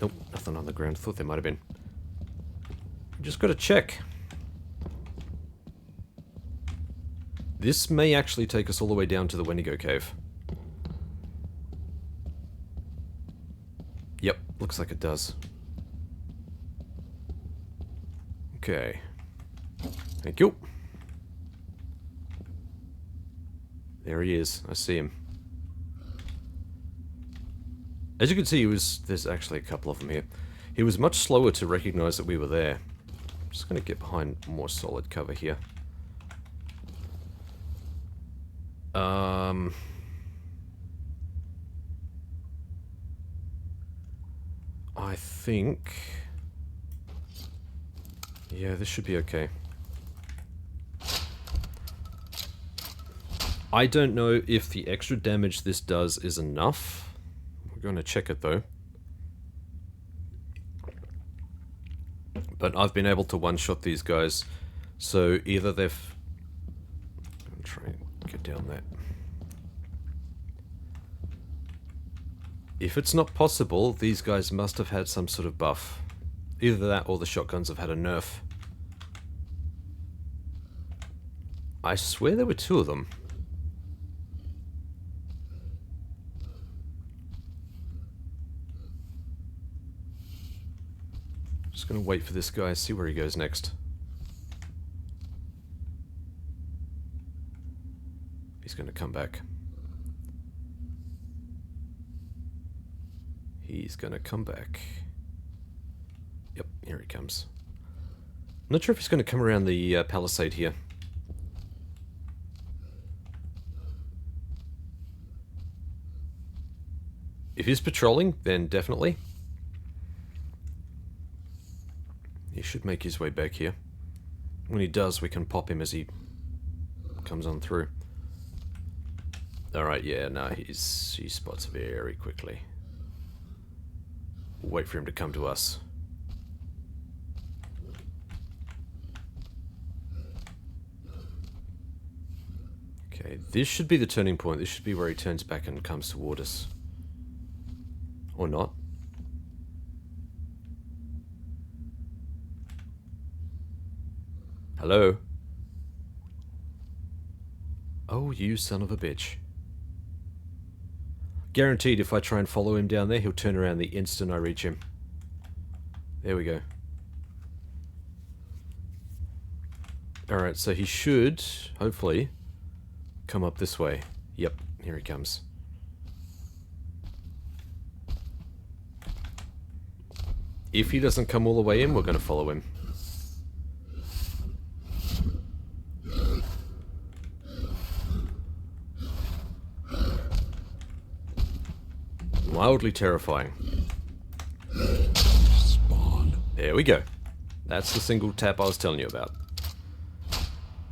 Nope, nothing on the ground. Thought there might have been. Just gotta check. This may actually take us all the way down to the Wendigo Cave. Yep, looks like it does. Okay. Thank you. There he is. I see him. As you can see, there's actually a couple of them here. He was much slower to recognize that we were there. I'm just going to get behind more solid cover here. I think... yeah, this should be okay. I don't know if the extra damage this does is enough. We're going to check it though. But I've been able to one-shot these guys, so either they've... I'm trying to get down that. If it's not possible, these guys must have had some sort of buff. Either that or the shotguns have had a nerf. I swear there were two of them. Just gonna wait for this guy, see where he goes next. He's gonna come back. He's gonna come back. Yep, here he comes. I'm not sure if he's gonna come around the palisade here. If he's patrolling, then definitely. He should make his way back here. When he does, we can pop him as he comes on through. Alright, yeah, no, he spots very quickly. We'll wait for him to come to us. Okay, this should be the turning point. This should be where he turns back and comes toward us. Or not. Hello? Oh, you son of a bitch. Guaranteed if I try and follow him down there, he'll turn around the instant I reach him. There we go. Alright, so he should, hopefully, come up this way. Yep, here he comes. If he doesn't come all the way in, we're going to follow him. Mildly terrifying. Spawn. There we go. That's the single tap I was telling you about.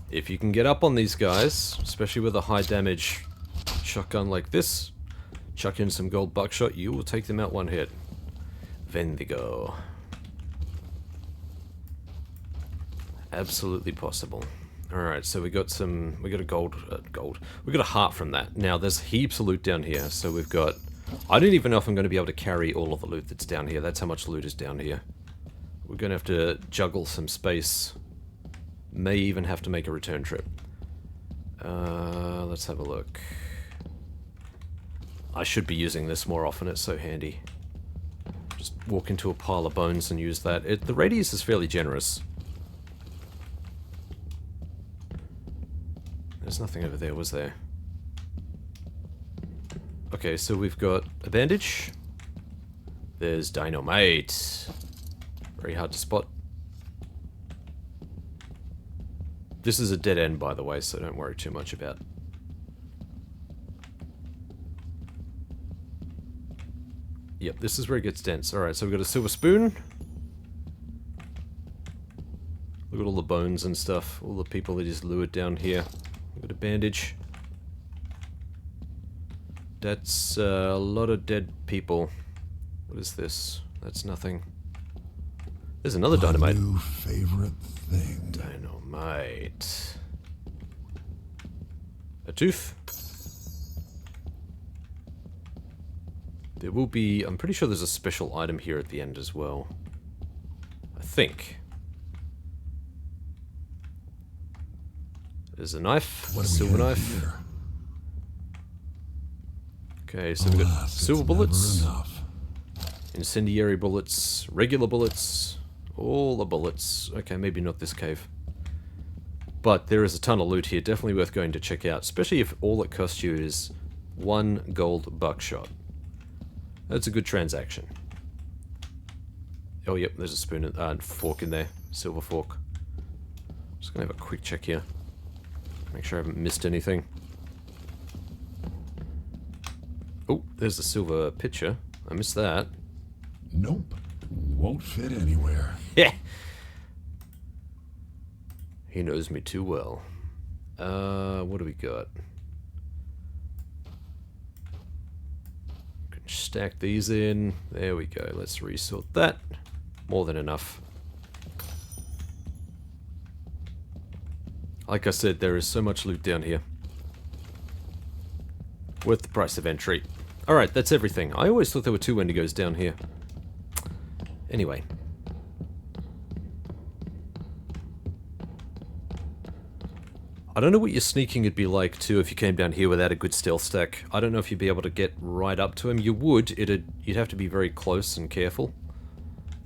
If you can get up on these guys, especially with a high damage shotgun like this, chuck in some gold buckshot, you will take them out one hit. Wendigo. Absolutely possible. Alright, so we got a gold. We got a heart from that. Now, there's heaps of loot down here, so we've got... I don't even know if I'm going to be able to carry all of the loot that's down here. That's how much loot is down here. We're going to have to juggle some space. May even have to make a return trip. Let's have a look. I should be using this more often, it's so handy. Just walk into a pile of bones and use that. The radius is fairly generous. There's nothing over there, was there? Okay, so we've got a bandage. There's dynamite. Very hard to spot. This is a dead end, by the way, so don't worry too much about. Yep, this is where it gets dense. Alright, so we've got a silver spoon. Look at all the bones and stuff. All the people that just lured down here. We've got a bandage. That's a lot of dead people. What is this? That's nothing. There's another dynamite. My new favorite thing. Dynamite. A tooth. There will be... I'm pretty sure there's a special item here at the end as well. I think. There's a knife, What a do we silver have knife. here? Okay, so we've got Alas, silver it's bullets, never enough. incendiary bullets, regular bullets, all the bullets. Okay, maybe not this cave. But there is a ton of loot here, definitely worth going to check out, especially if all it costs you is 1 gold buckshot. That's a good transaction. Oh yep, there's a spoon and fork in there, silver fork. Just gonna have a quick check here. Make sure I haven't missed anything. Oh, there's the silver pitcher. I missed that. Nope. Won't fit anywhere. Yeah. He knows me too well. What do we got? Can stack these in. There we go. Let's resort that. More than enough. Like I said, there is so much loot down here. Worth the price of entry. Alright, that's everything. I always thought there were 2 wendigos down here. Anyway. I don't know what your sneaking would be like, too, if you came down here without a good stealth stack. I don't know if you'd be able to get right up to him. You would. You'd have to be very close and careful.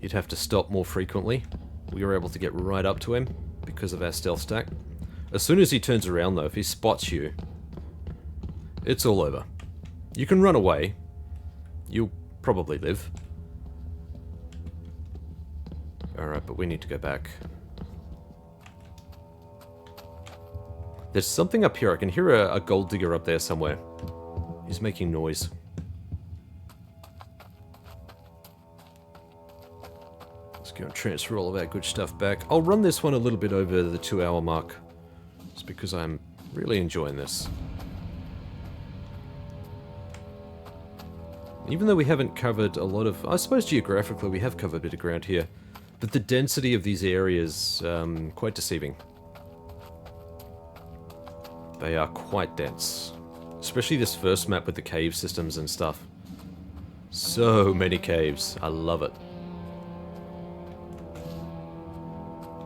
You'd have to stop more frequently. We were able to get right up to him because of our stealth stack. As soon as he turns around, though, if he spots you, it's all over. You can run away. You'll probably live. Alright, but we need to go back. There's something up here. I can hear a gold digger up there somewhere. He's making noise. Let's go and transfer all of our good stuff back. I'll run this one a little bit over the 2-hour mark. Just because I'm really enjoying this. Even though we haven't covered a lot of... I suppose geographically we have covered a bit of ground here. But the density of these areas, quite deceiving. They are quite dense. Especially this first map with the cave systems and stuff. So many caves. I love it.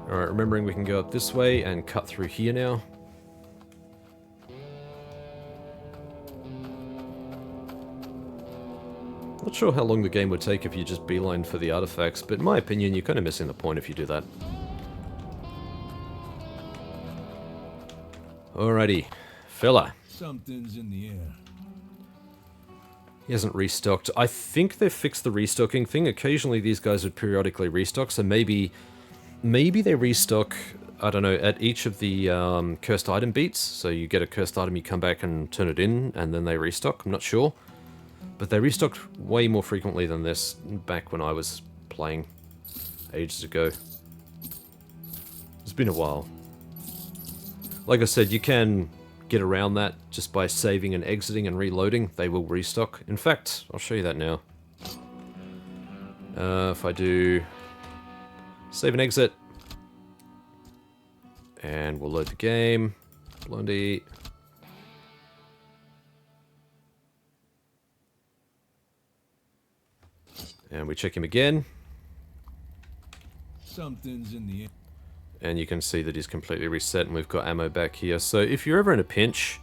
Alright, remembering we can go up this way and cut through here now. Not sure how long the game would take if you just beeline for the artifacts, but in my opinion, you're kind of missing the point if you do that. Alrighty, fella. Something's in the air. He hasn't restocked. I think they've fixed the restocking thing. Occasionally these guys would periodically restock, so maybe they restock, I don't know, at each of the cursed item beats. So you get a cursed item, you come back and turn it in, and then they restock. I'm not sure. But they restocked way more frequently than this back when I was playing ages ago. It's been a while. Like I said, you can get around that just by saving and exiting and reloading. They will restock. In fact, I'll show you that now. If I do save and exit, and we'll load the game. Blondie. And we check him again. Something's in the air. And you can see that he's completely reset and we've got ammo back here. So if you're ever in a pinch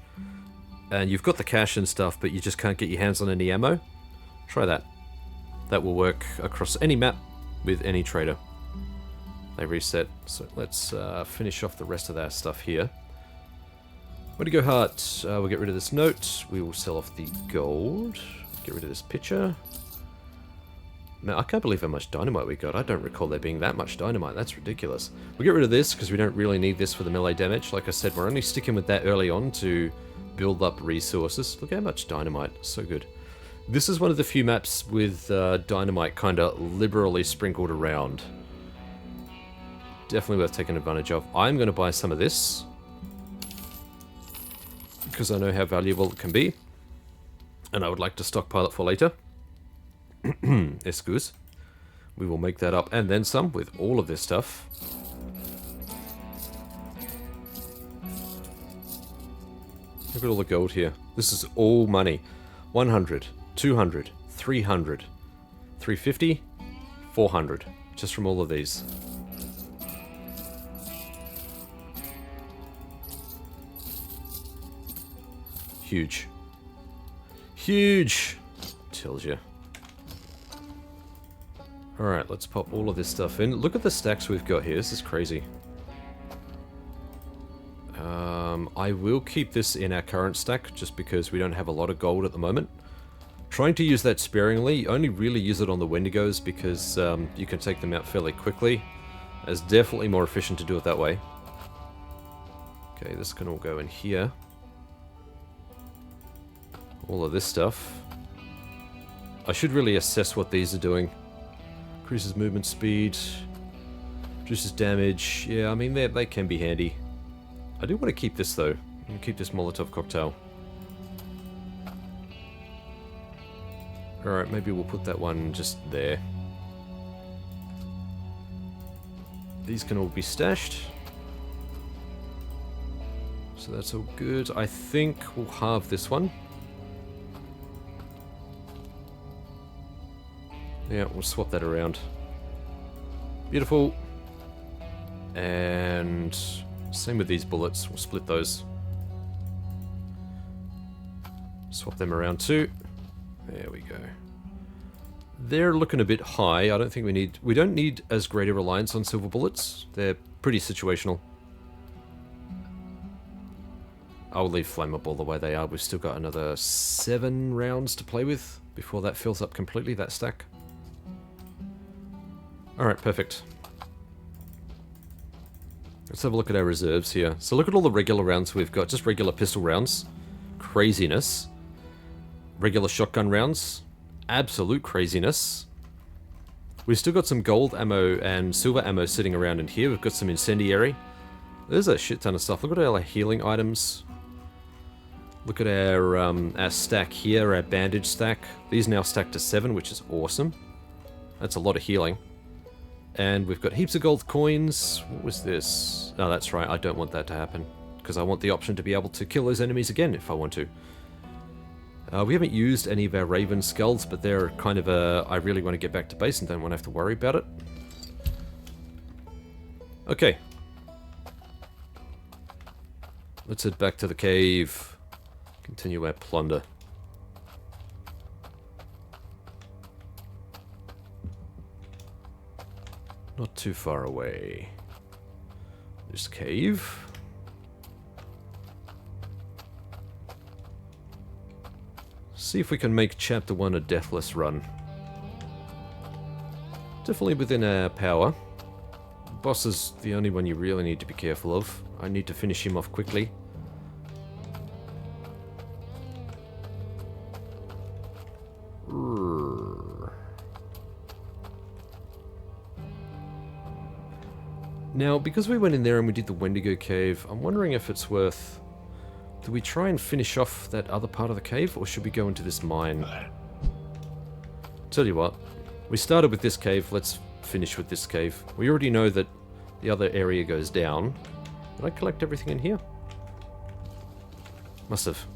and you've got the cash and stuff but you just can't get your hands on any ammo, try that. That will work across any map with any trader. They reset. So let's finish off the rest of our stuff here. Wendigo heart. We'll get rid of this note. We will sell off the gold. Get rid of this picture. Man, I can't believe how much dynamite we got. I don't recall there being that much dynamite. That's ridiculous. We'll get rid of this because we don't really need this for the melee damage. Like I said, we're only sticking with that early on to build up resources. Look how much dynamite. So good. This is one of the few maps with dynamite kind of liberally sprinkled around. Definitely worth taking advantage of. I'm going to buy some of this because I know how valuable it can be. And I would like to stockpile it for later. Excuse. We will make that up and then some with all of this stuff. Look at all the gold here. This is all money. 100, 200, 300, 350, 400. Just from all of these. Huge. Huge! Tells you. Alright, let's pop all of this stuff in. Look at the stacks we've got here. This is crazy. I will keep this in our current stack, just because we don't have a lot of gold at the moment. Trying to use that sparingly. Only really use it on the wendigos, because you can take them out fairly quickly. It's definitely more efficient to do it that way. Okay, this can all go in here. All of this stuff. I should really assess what these are doing. Increases movement speed. Reduces damage. Yeah, I mean, they can be handy. I do want to keep this, though. I'm going to keep this Molotov cocktail. Alright, maybe we'll put that one just there. These can all be stashed. So that's all good. I think we'll halve this one. Yeah, we'll swap that around. Beautiful. And same with these bullets. We'll split those. Swap them around too. There we go. They're looking a bit high. I don't think we don't need as great a reliance on silver bullets. They're pretty situational. I'll leave flammable the way they are. We've still got another 7 rounds to play with before that fills up completely, that stack. Alright, perfect. Let's have a look at our reserves here. So look at all the regular rounds we've got. Just regular pistol rounds. Craziness. Regular shotgun rounds. Absolute craziness. We've still got some gold ammo and silver ammo sitting around in here. We've got some incendiary. There's a shit ton of stuff. Look at all our healing items. Look at our stack here, our bandage stack. These now stack to 7, which is awesome. That's a lot of healing. And we've got heaps of gold coins. What was this? Oh, that's right. I don't want that to happen, because I want the option to be able to kill those enemies again if I want to. We haven't used any of our raven skulls, but they're kind of a... I really want to get back to base and don't want to have to worry about it. Okay. Let's head back to the cave. Continue our plunder. Not too far away. This cave. See if we can make Chapter 1 a deathless run. Definitely within our power. Boss is the only one you really need to be careful of. I need to finish him off quickly. Now, because we went in there and we did the Wendigo cave, I'm wondering if it's worth... Do we try and finish off that other part of the cave, or should we go into this mine? Tell you what, we started with this cave, let's finish with this cave. We already know that the other area goes down. Did I collect everything in here? Must have.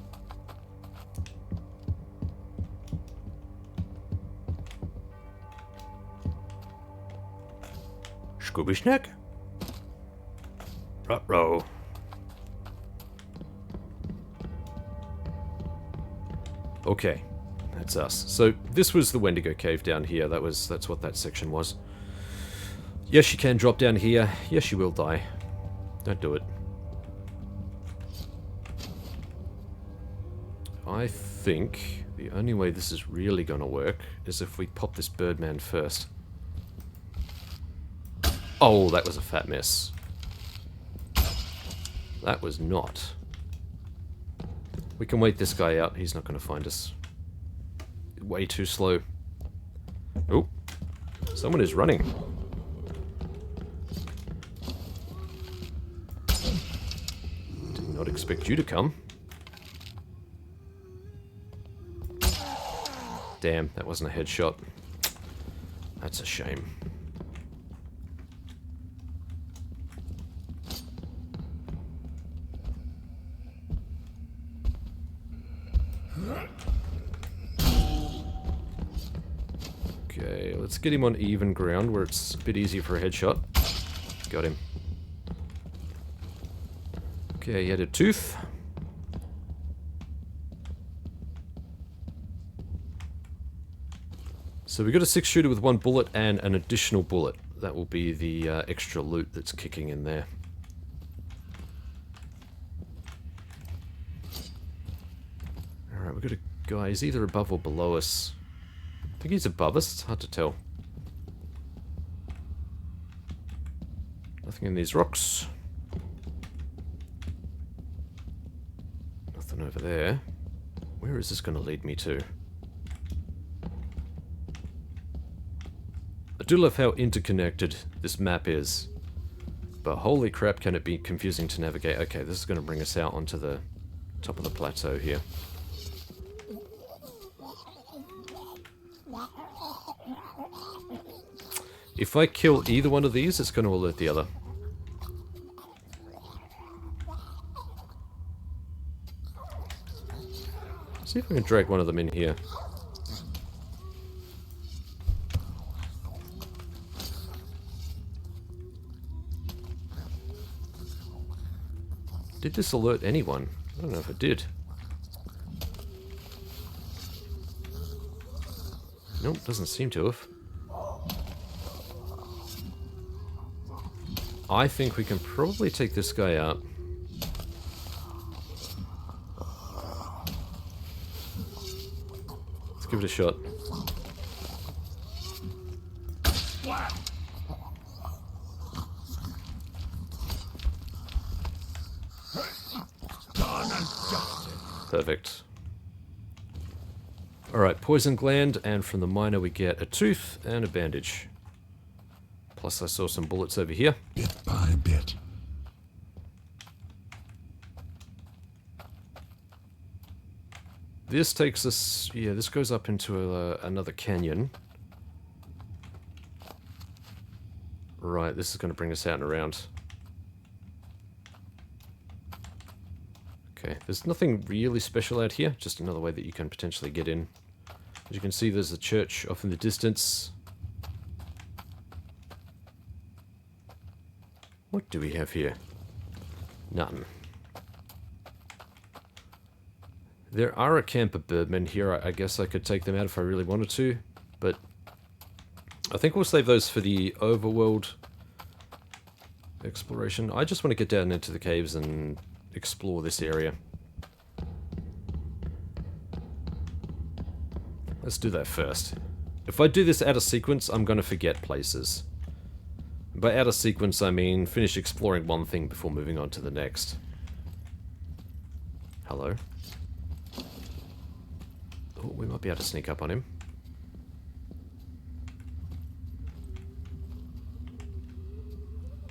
Scooby snack? Ruh-roh. Okay, that's us. So this was the Wendigo cave down here. That's what that section was. Yes, you can drop down here. Yes, you will die. Don't do it. I think the only way this is really going to work is if we pop this Birdman first. Oh, that was a fat mess. That was not. We can wait this guy out. He's not going to find us. Way too slow. Oh, someone is running. Did not expect you to come. Damn, that wasn't a headshot. That's a shame. Okay, let's get him on even ground where it's a bit easier for a headshot. Got him. Okay, he had a tooth. So we got a 6-shooter with 1 bullet and an additional bullet. That will be the extra loot that's kicking in there. Alright, we've got a guy. He's either above or below us. I think he's above us. It's hard to tell. Nothing in these rocks. Nothing over there. Where is this going to lead me to? I do love how interconnected this map is. But holy crap, can it be confusing to navigate. Okay, this is going to bring us out onto the top of the plateau here. If I kill either one of these, it's going to alert the other. See if I can drag one of them in here. Did this alert anyone? I don't know if it did. Nope, doesn't seem to have. I think we can probably take this guy out. Let's give it a shot. Perfect. Alright, poison gland, and from the miner we get a tooth and a bandage. Plus I saw some bullets over here. Bit by bit. This takes us... yeah, this goes up into another canyon. Right, this is going to bring us out and around. Okay, there's nothing really special out here, just another way that you can potentially get in. As you can see, there's a church off in the distance. What do we have here? Nothing. There are a camp of birdmen here. I guess I could take them out if I really wanted to, but I think we'll save those for the overworld exploration. I just want to get down into the caves and explore this area. Let's do that first. If I do this out of sequence, I'm going to forget places. By out of sequence, I mean finish exploring one thing before moving on to the next. Hello. Oh, we might be able to sneak up on him.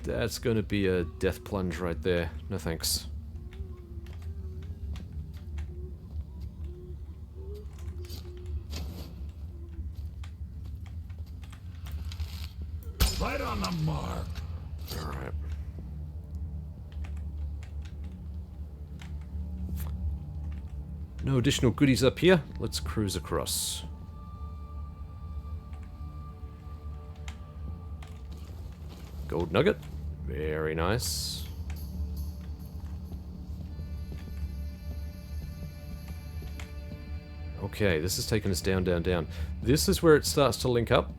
That's going to be a death plunge right there. No thanks. Right on the mark. Alright. No additional goodies up here. Let's cruise across. Gold nugget. Very nice. Okay, this is taking us down, down, down. This is where it starts to link up.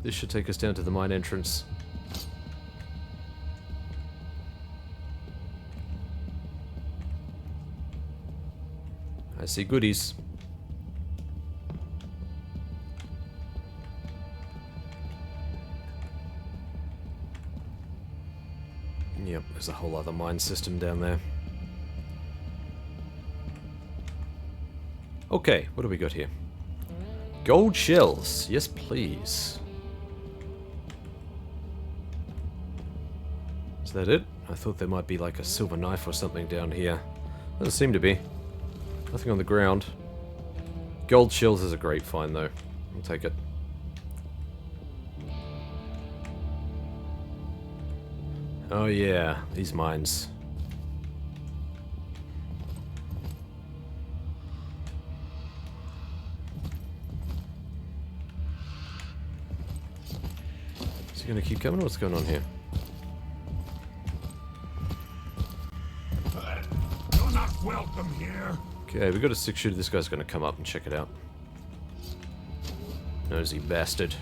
This should take us down to the mine entrance. I see goodies. Yep, there's a whole other mine system down there. Okay, what do we got here? Gold shells. Yes, please. Is that it? I thought there might be like a silver knife or something down here. Doesn't seem to be. Nothing on the ground. Gold shells is a great find though. I'll take it. Oh yeah, these mines. Is he gonna keep coming? What's going on here? You're not welcome here. Okay, we got a 6-shooter. This guy's gonna come up and check it out. Nosy bastard.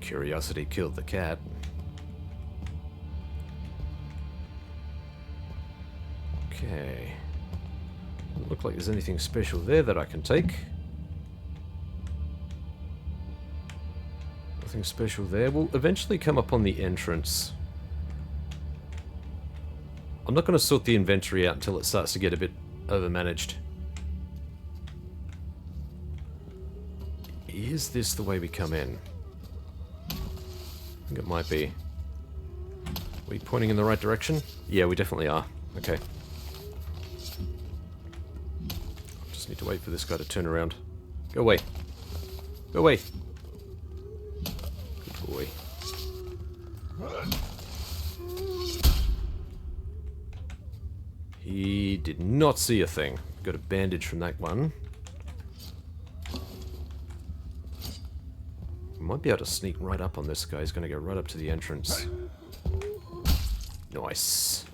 Curiosity killed the cat. Okay. Doesn't look like there's anything special there that I can take. Nothing special there. We'll eventually come up on the entrance. I'm not going to sort the inventory out until it starts to get a bit overmanaged. Is this the way we come in? I think it might be. Are we pointing in the right direction? Yeah, we definitely are. Okay. Just need to wait for this guy to turn around. Go away. Go away. Good boy. He did not see a thing. Got a bandage from that one. Might be able to sneak right up on this guy. He's going to go right up to the entrance. Nice.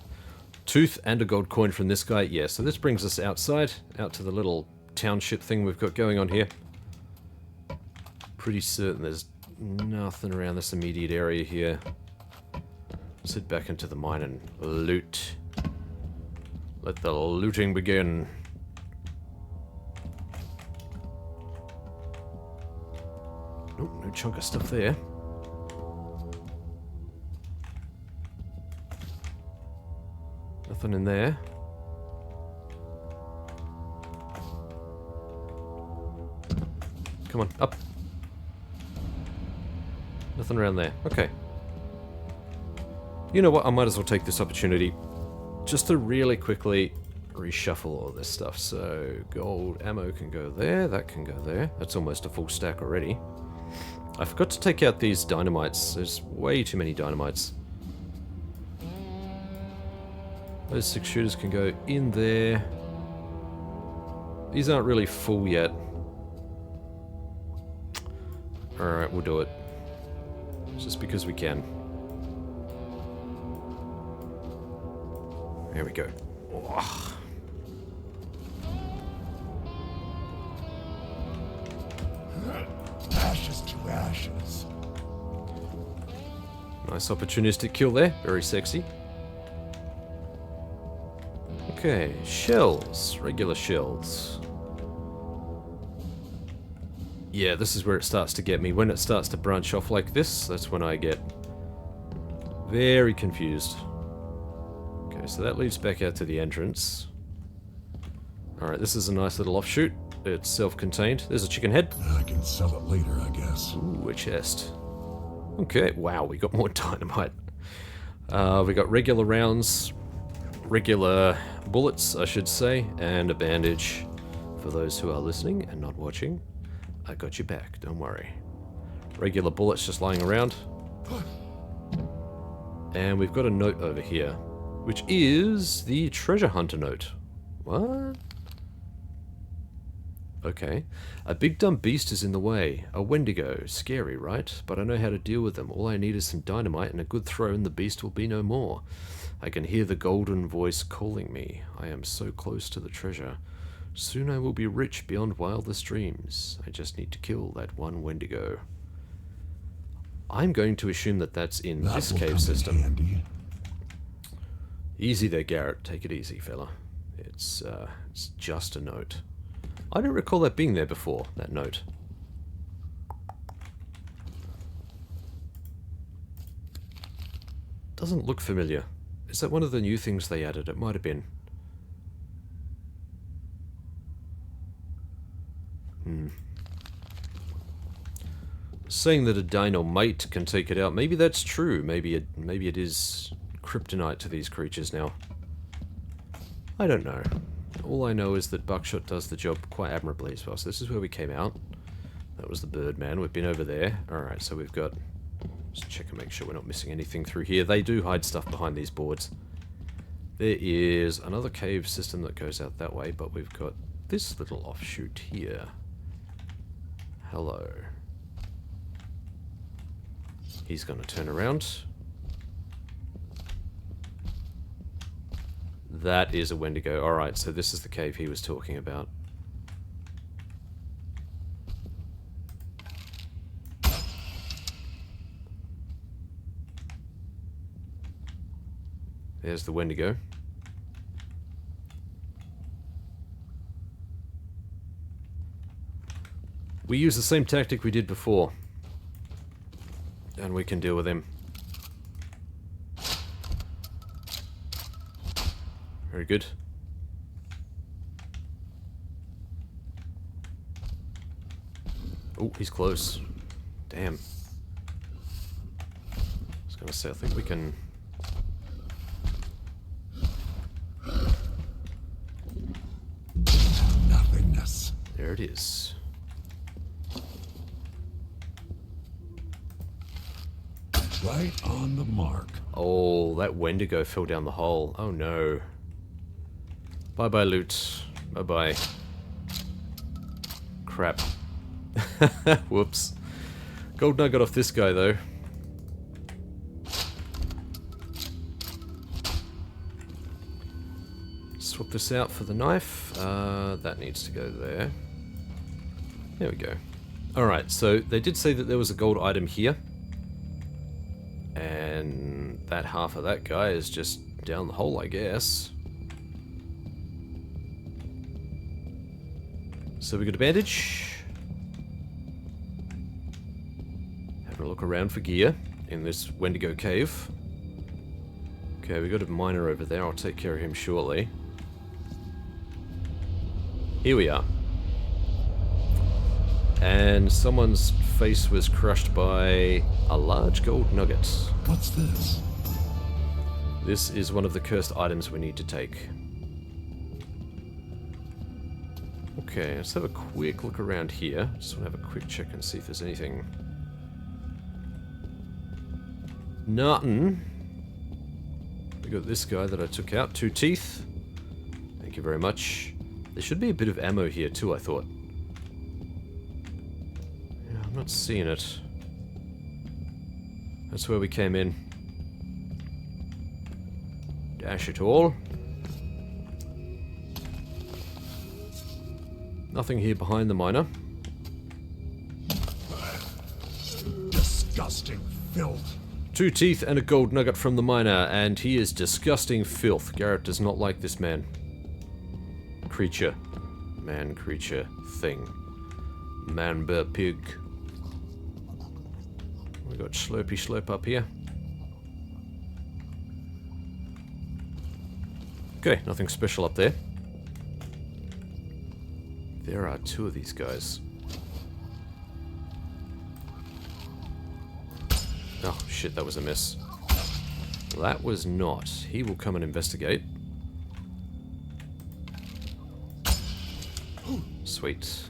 Tooth and a gold coin from this guy. Yeah, so this brings us outside, out to the little township thing we've got going on here. Pretty certain there's nothing around this immediate area here. Let's head back into the mine and loot. Let the looting begin. Oh, no chunk of stuff there. Nothing in there. Come on, up. Nothing around there. Okay. You know what? I might as well take this opportunity just to really quickly reshuffle all this stuff. So, gold ammo can go there. That can go there. That's almost a full stack already. I forgot to take out these dynamites. There's way too many dynamites. Those 6 shooters can go in there. These aren't really full yet. Alright, we'll do it. Just because we can. There we go. Oh. Ashes to ashes. Nice opportunistic kill there. Very sexy. Okay, shells. Regular shells. Yeah, this is where it starts to get me. When it starts to branch off like this, that's when I get very confused. Okay, so that leads back out to the entrance. Alright, this is a nice little offshoot. It's self-contained. There's a chicken head. I can sell it later, I guess. Ooh, a chest. Okay, wow, we got more dynamite. We got regular rounds, regular bullets, I should say, and a bandage. For those who are listening and not watching, I got you back, don't worry. Regular bullets just lying around. And we've got a note over here, which is the treasure hunter note. What? Okay. A big dumb beast is in the way. A wendigo. Scary, right? But I know how to deal with them. All I need is some dynamite and a good throw and the beast will be no more. I can hear the golden voice calling me. I am so close to the treasure. Soon I will be rich beyond wildest dreams. I just need to kill that one wendigo. I'm going to assume that that's in this cave system. Handy. Easy there, Garrett. Take it easy, fella. It's just a note. I don't recall that being there before, that note. Doesn't look familiar. Is that one of the new things they added? It might have been. Saying that a dynamite can take it out. Maybe that's true. Maybe it is kryptonite to these creatures now. I don't know. All I know is that buckshot does the job quite admirably as well. So this is where we came out. That was the Birdman. We've been over there. Alright, so we've got... Just check and make sure we're not missing anything through here. They do hide stuff behind these boards. There is another cave system that goes out that way, but we've got this little offshoot here. Hello. He's going to turn around. That is a wendigo. Alright, so this is the cave he was talking about. There's the wendigo. We use the same tactic we did before. And we can deal with him. Very good. Oh, he's close. Damn. I was gonna say, I think we can... Nothingness. There it is. Right on the mark. Oh, that wendigo fell down the hole. Oh no. Bye-bye, loot. Bye-bye. Crap. Whoops. Gold nugget off this guy, though. Swap this out for the knife. That needs to go there. There we go. Alright, so they did say that there was a gold item here. And that half of that guy is just down the hole, I guess. So we got a bandage. Having a look around for gear in this Wendigo cave. Okay, we got a miner over there. I'll take care of him shortly. Here we are. And someone's face was crushed by a large gold nugget. What's this? This is one of the cursed items we need to take. Okay, let's have a quick look around here. Just want to have a quick check and see if there's anything. Nothing. We got this guy that I took out. 2 teeth. Thank you very much. There should be a bit of ammo here too, I thought. Yeah, I'm not seeing it. That's where we came in. Dash it all. Nothing here behind the miner. Disgusting filth. 2 teeth and a gold nugget from the miner, and he is disgusting filth. Garrett does not like this man. Creature. Man, creature, thing. Man, bear, pig. We got Slurpy Slurp up here. Okay, nothing special up there. There are 2 of these guys. Oh, shit, that was a miss. That was not. He will come and investigate. Sweet.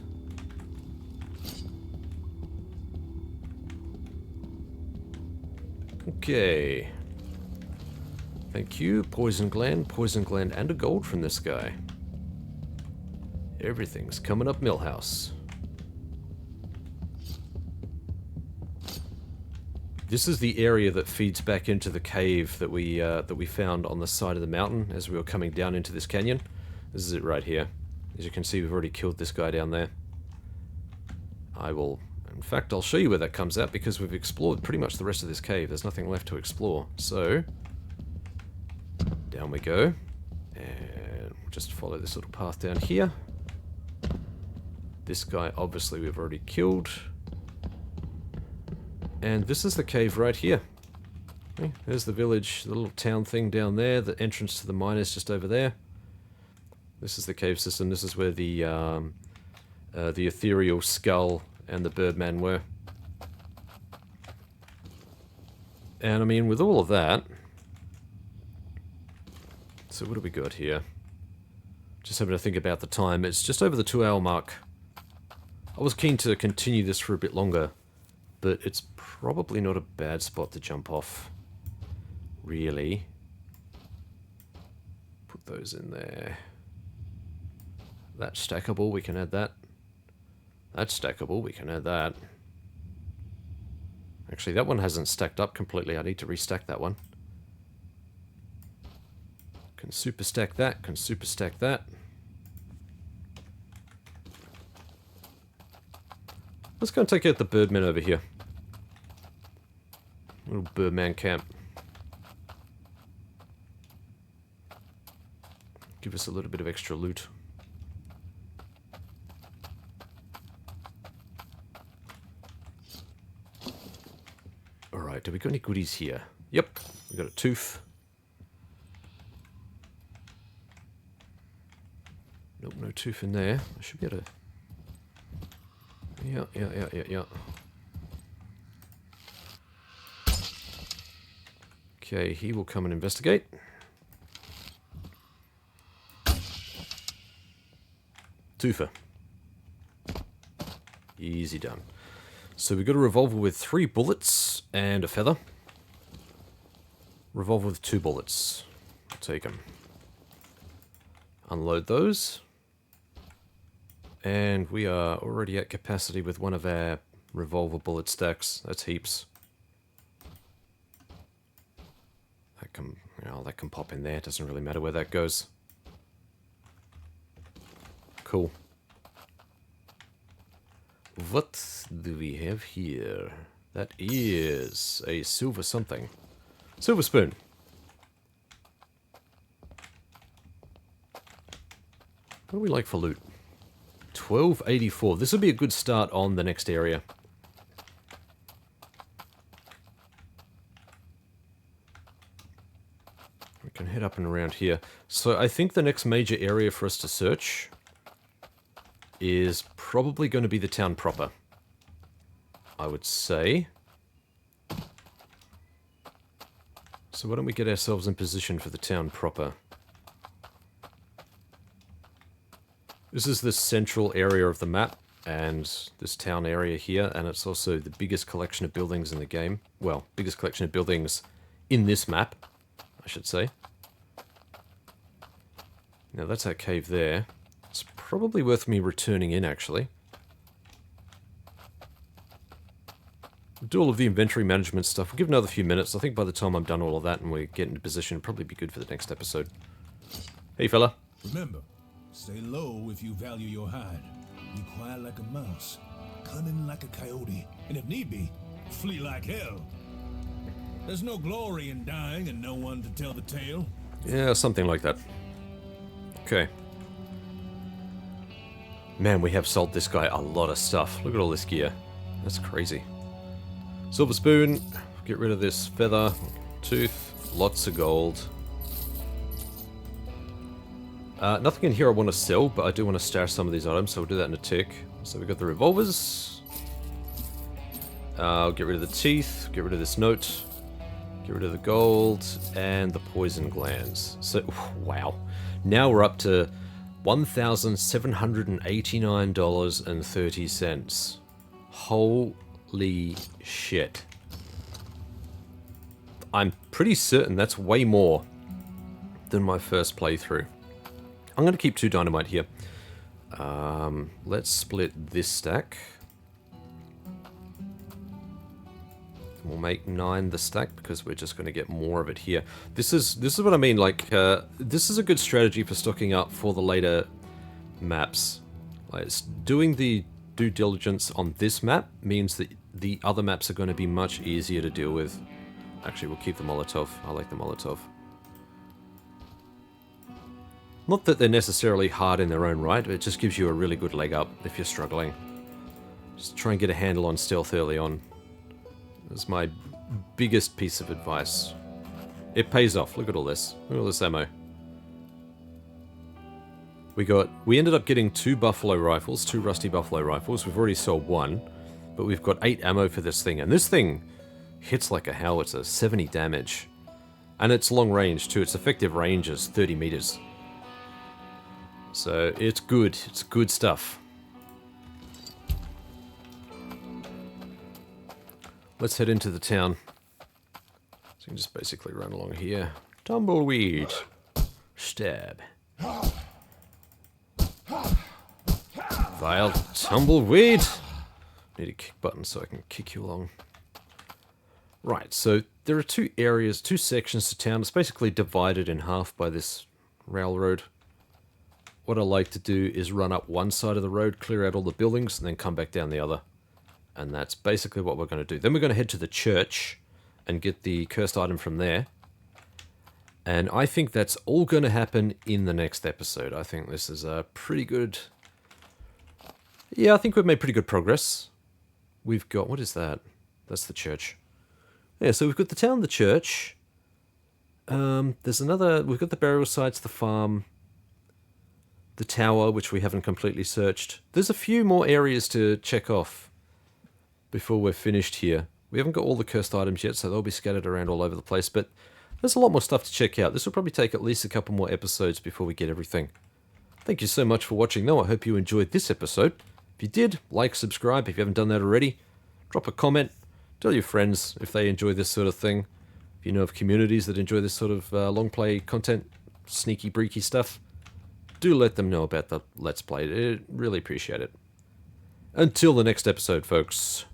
Okay. Thank you. Poison gland, and a gold from this guy. Everything's coming up Millhouse. This is the area that feeds back into the cave that we found on the side of the mountain as we were coming down into this canyon. This is it right here. As you can see, we've already killed this guy down there. In fact, I'll show you where that comes out because we've explored pretty much the rest of this cave. There's nothing left to explore. So, down we go. And we'll just follow this little path down here. This guy, obviously, we've already killed. And this is the cave right here. Okay, there's the village, the little town thing down there. The entrance to the mine is just over there. This is the cave system. This is where the ethereal skull and the birdman were. And I mean, with all of that... So what do we got here? Just having to think about the time. It's just over the 2-hour mark. I was keen to continue this for a bit longer, but it's probably not a bad spot to jump off. Really. Put those in there. That's stackable, we can add that. That's stackable, we can add that. Actually, that one hasn't stacked up completely. I need to restack that one. Can super stack that, can super stack that. Let's go and take out the birdman over here. Little birdman camp. give us a little bit of extra loot. Alright, do we got any goodies here? Yep, we got a tooth. Nope, no tooth in there. I should be able to... Yeah. Okay, he will come and investigate. Twofer. Easy done. So we got a revolver with 3 bullets and a feather. Revolver with 2 bullets. I'll take them. Unload those. And we are already at capacity with one of our revolver bullet stacks. That's heaps. That can pop in there. It doesn't really matter where that goes. Cool. What do we have here? That is a silver something. Silver spoon. What do we like for loot? 1284. This would be a good start on the next area. We can head up and around here. So I think the next major area for us to search is probably going to be the town proper, I would say. So why don't we get ourselves in position for the town proper? This is the central area of the map, and this town area here, and it's also the biggest collection of buildings in the game. Well, biggest collection of buildings in this map, I should say. Now that's that cave there. It's probably worth me returning in, actually. Do all of the inventory management stuff. We'll give another few minutes. I think by the time I'm done all of that and we get into position, it'll probably be good for the next episode. Hey, fella. Remember, stay low if you value your hide. Be quiet like a mouse, cunning like a coyote, and if need be, flee like hell. There's no glory in dying and no one to tell the tale. Yeah, something like that. Okay. Man, we have sold this guy a lot of stuff. Look at all this gear. That's crazy. Silver spoon. Get rid of this feather. Tooth. Lots of gold. Nothing in here I want to sell, but I do want to stash some of these items, so we'll do that in a tick. So we've got the revolvers. I'll get rid of the teeth. Get rid of this note. Get rid of the gold. And the poison glands. So, wow. Now we're up to $1,789.30. Holy shit. I'm pretty certain that's way more than my first playthrough. I'm going to keep 2 dynamite here. Let's split this stack. We'll make 9 the stack because we're just going to get more of it here. This is what I mean. Like, this is a good strategy for stocking up for the later maps. Like, doing the due diligence on this map means that the other maps are going to be much easier to deal with. Actually, we'll keep the Molotov. I like the Molotov. Not that they're necessarily hard in their own right, but it just gives you a really good leg up if you're struggling. Just try and get a handle on stealth early on. That's my biggest piece of advice. It pays off. Look at all this. Look at all this ammo. We ended up getting 2 buffalo rifles, 2 rusty buffalo rifles. We've already sold 1, but we've got 8 ammo for this thing. And this thing hits like a howitzer, 70 damage. And it's long range too. Its effective range is 30 meters. So it's good. It's good stuff. Let's head into the town. So you can just basically run along here. Tumbleweed. Stab. Vile tumbleweed. Need a kick button so I can kick you along. Right, so there are 2 areas, 2 sections to town. It's basically divided in half by this railroad. What I like to do is run up one side of the road, clear out all the buildings, and then come back down the other. And that's basically what we're going to do. Then we're going to head to the church and get the cursed item from there. And I think that's all going to happen in the next episode. I think this is a pretty good... Yeah, I think we've made pretty good progress. We've got... What is that? That's the church. Yeah, so we've got the town, the church. There's another... We've got the burial sites, the farm, the tower, which we haven't completely searched. There's a few more areas to check off before we're finished here. We haven't got all the cursed items yet, so they'll be scattered around all over the place, but there's a lot more stuff to check out. This will probably take at least a couple more episodes before we get everything. Thank you so much for watching, though. I hope you enjoyed this episode. If you did, like, subscribe if you haven't done that already. Drop a comment. Tell your friends if they enjoy this sort of thing. If you know of communities that enjoy this sort of long play content, sneaky breaky stuff, do let them know about the Let's Play. I'd really appreciate it. Until the next episode, folks.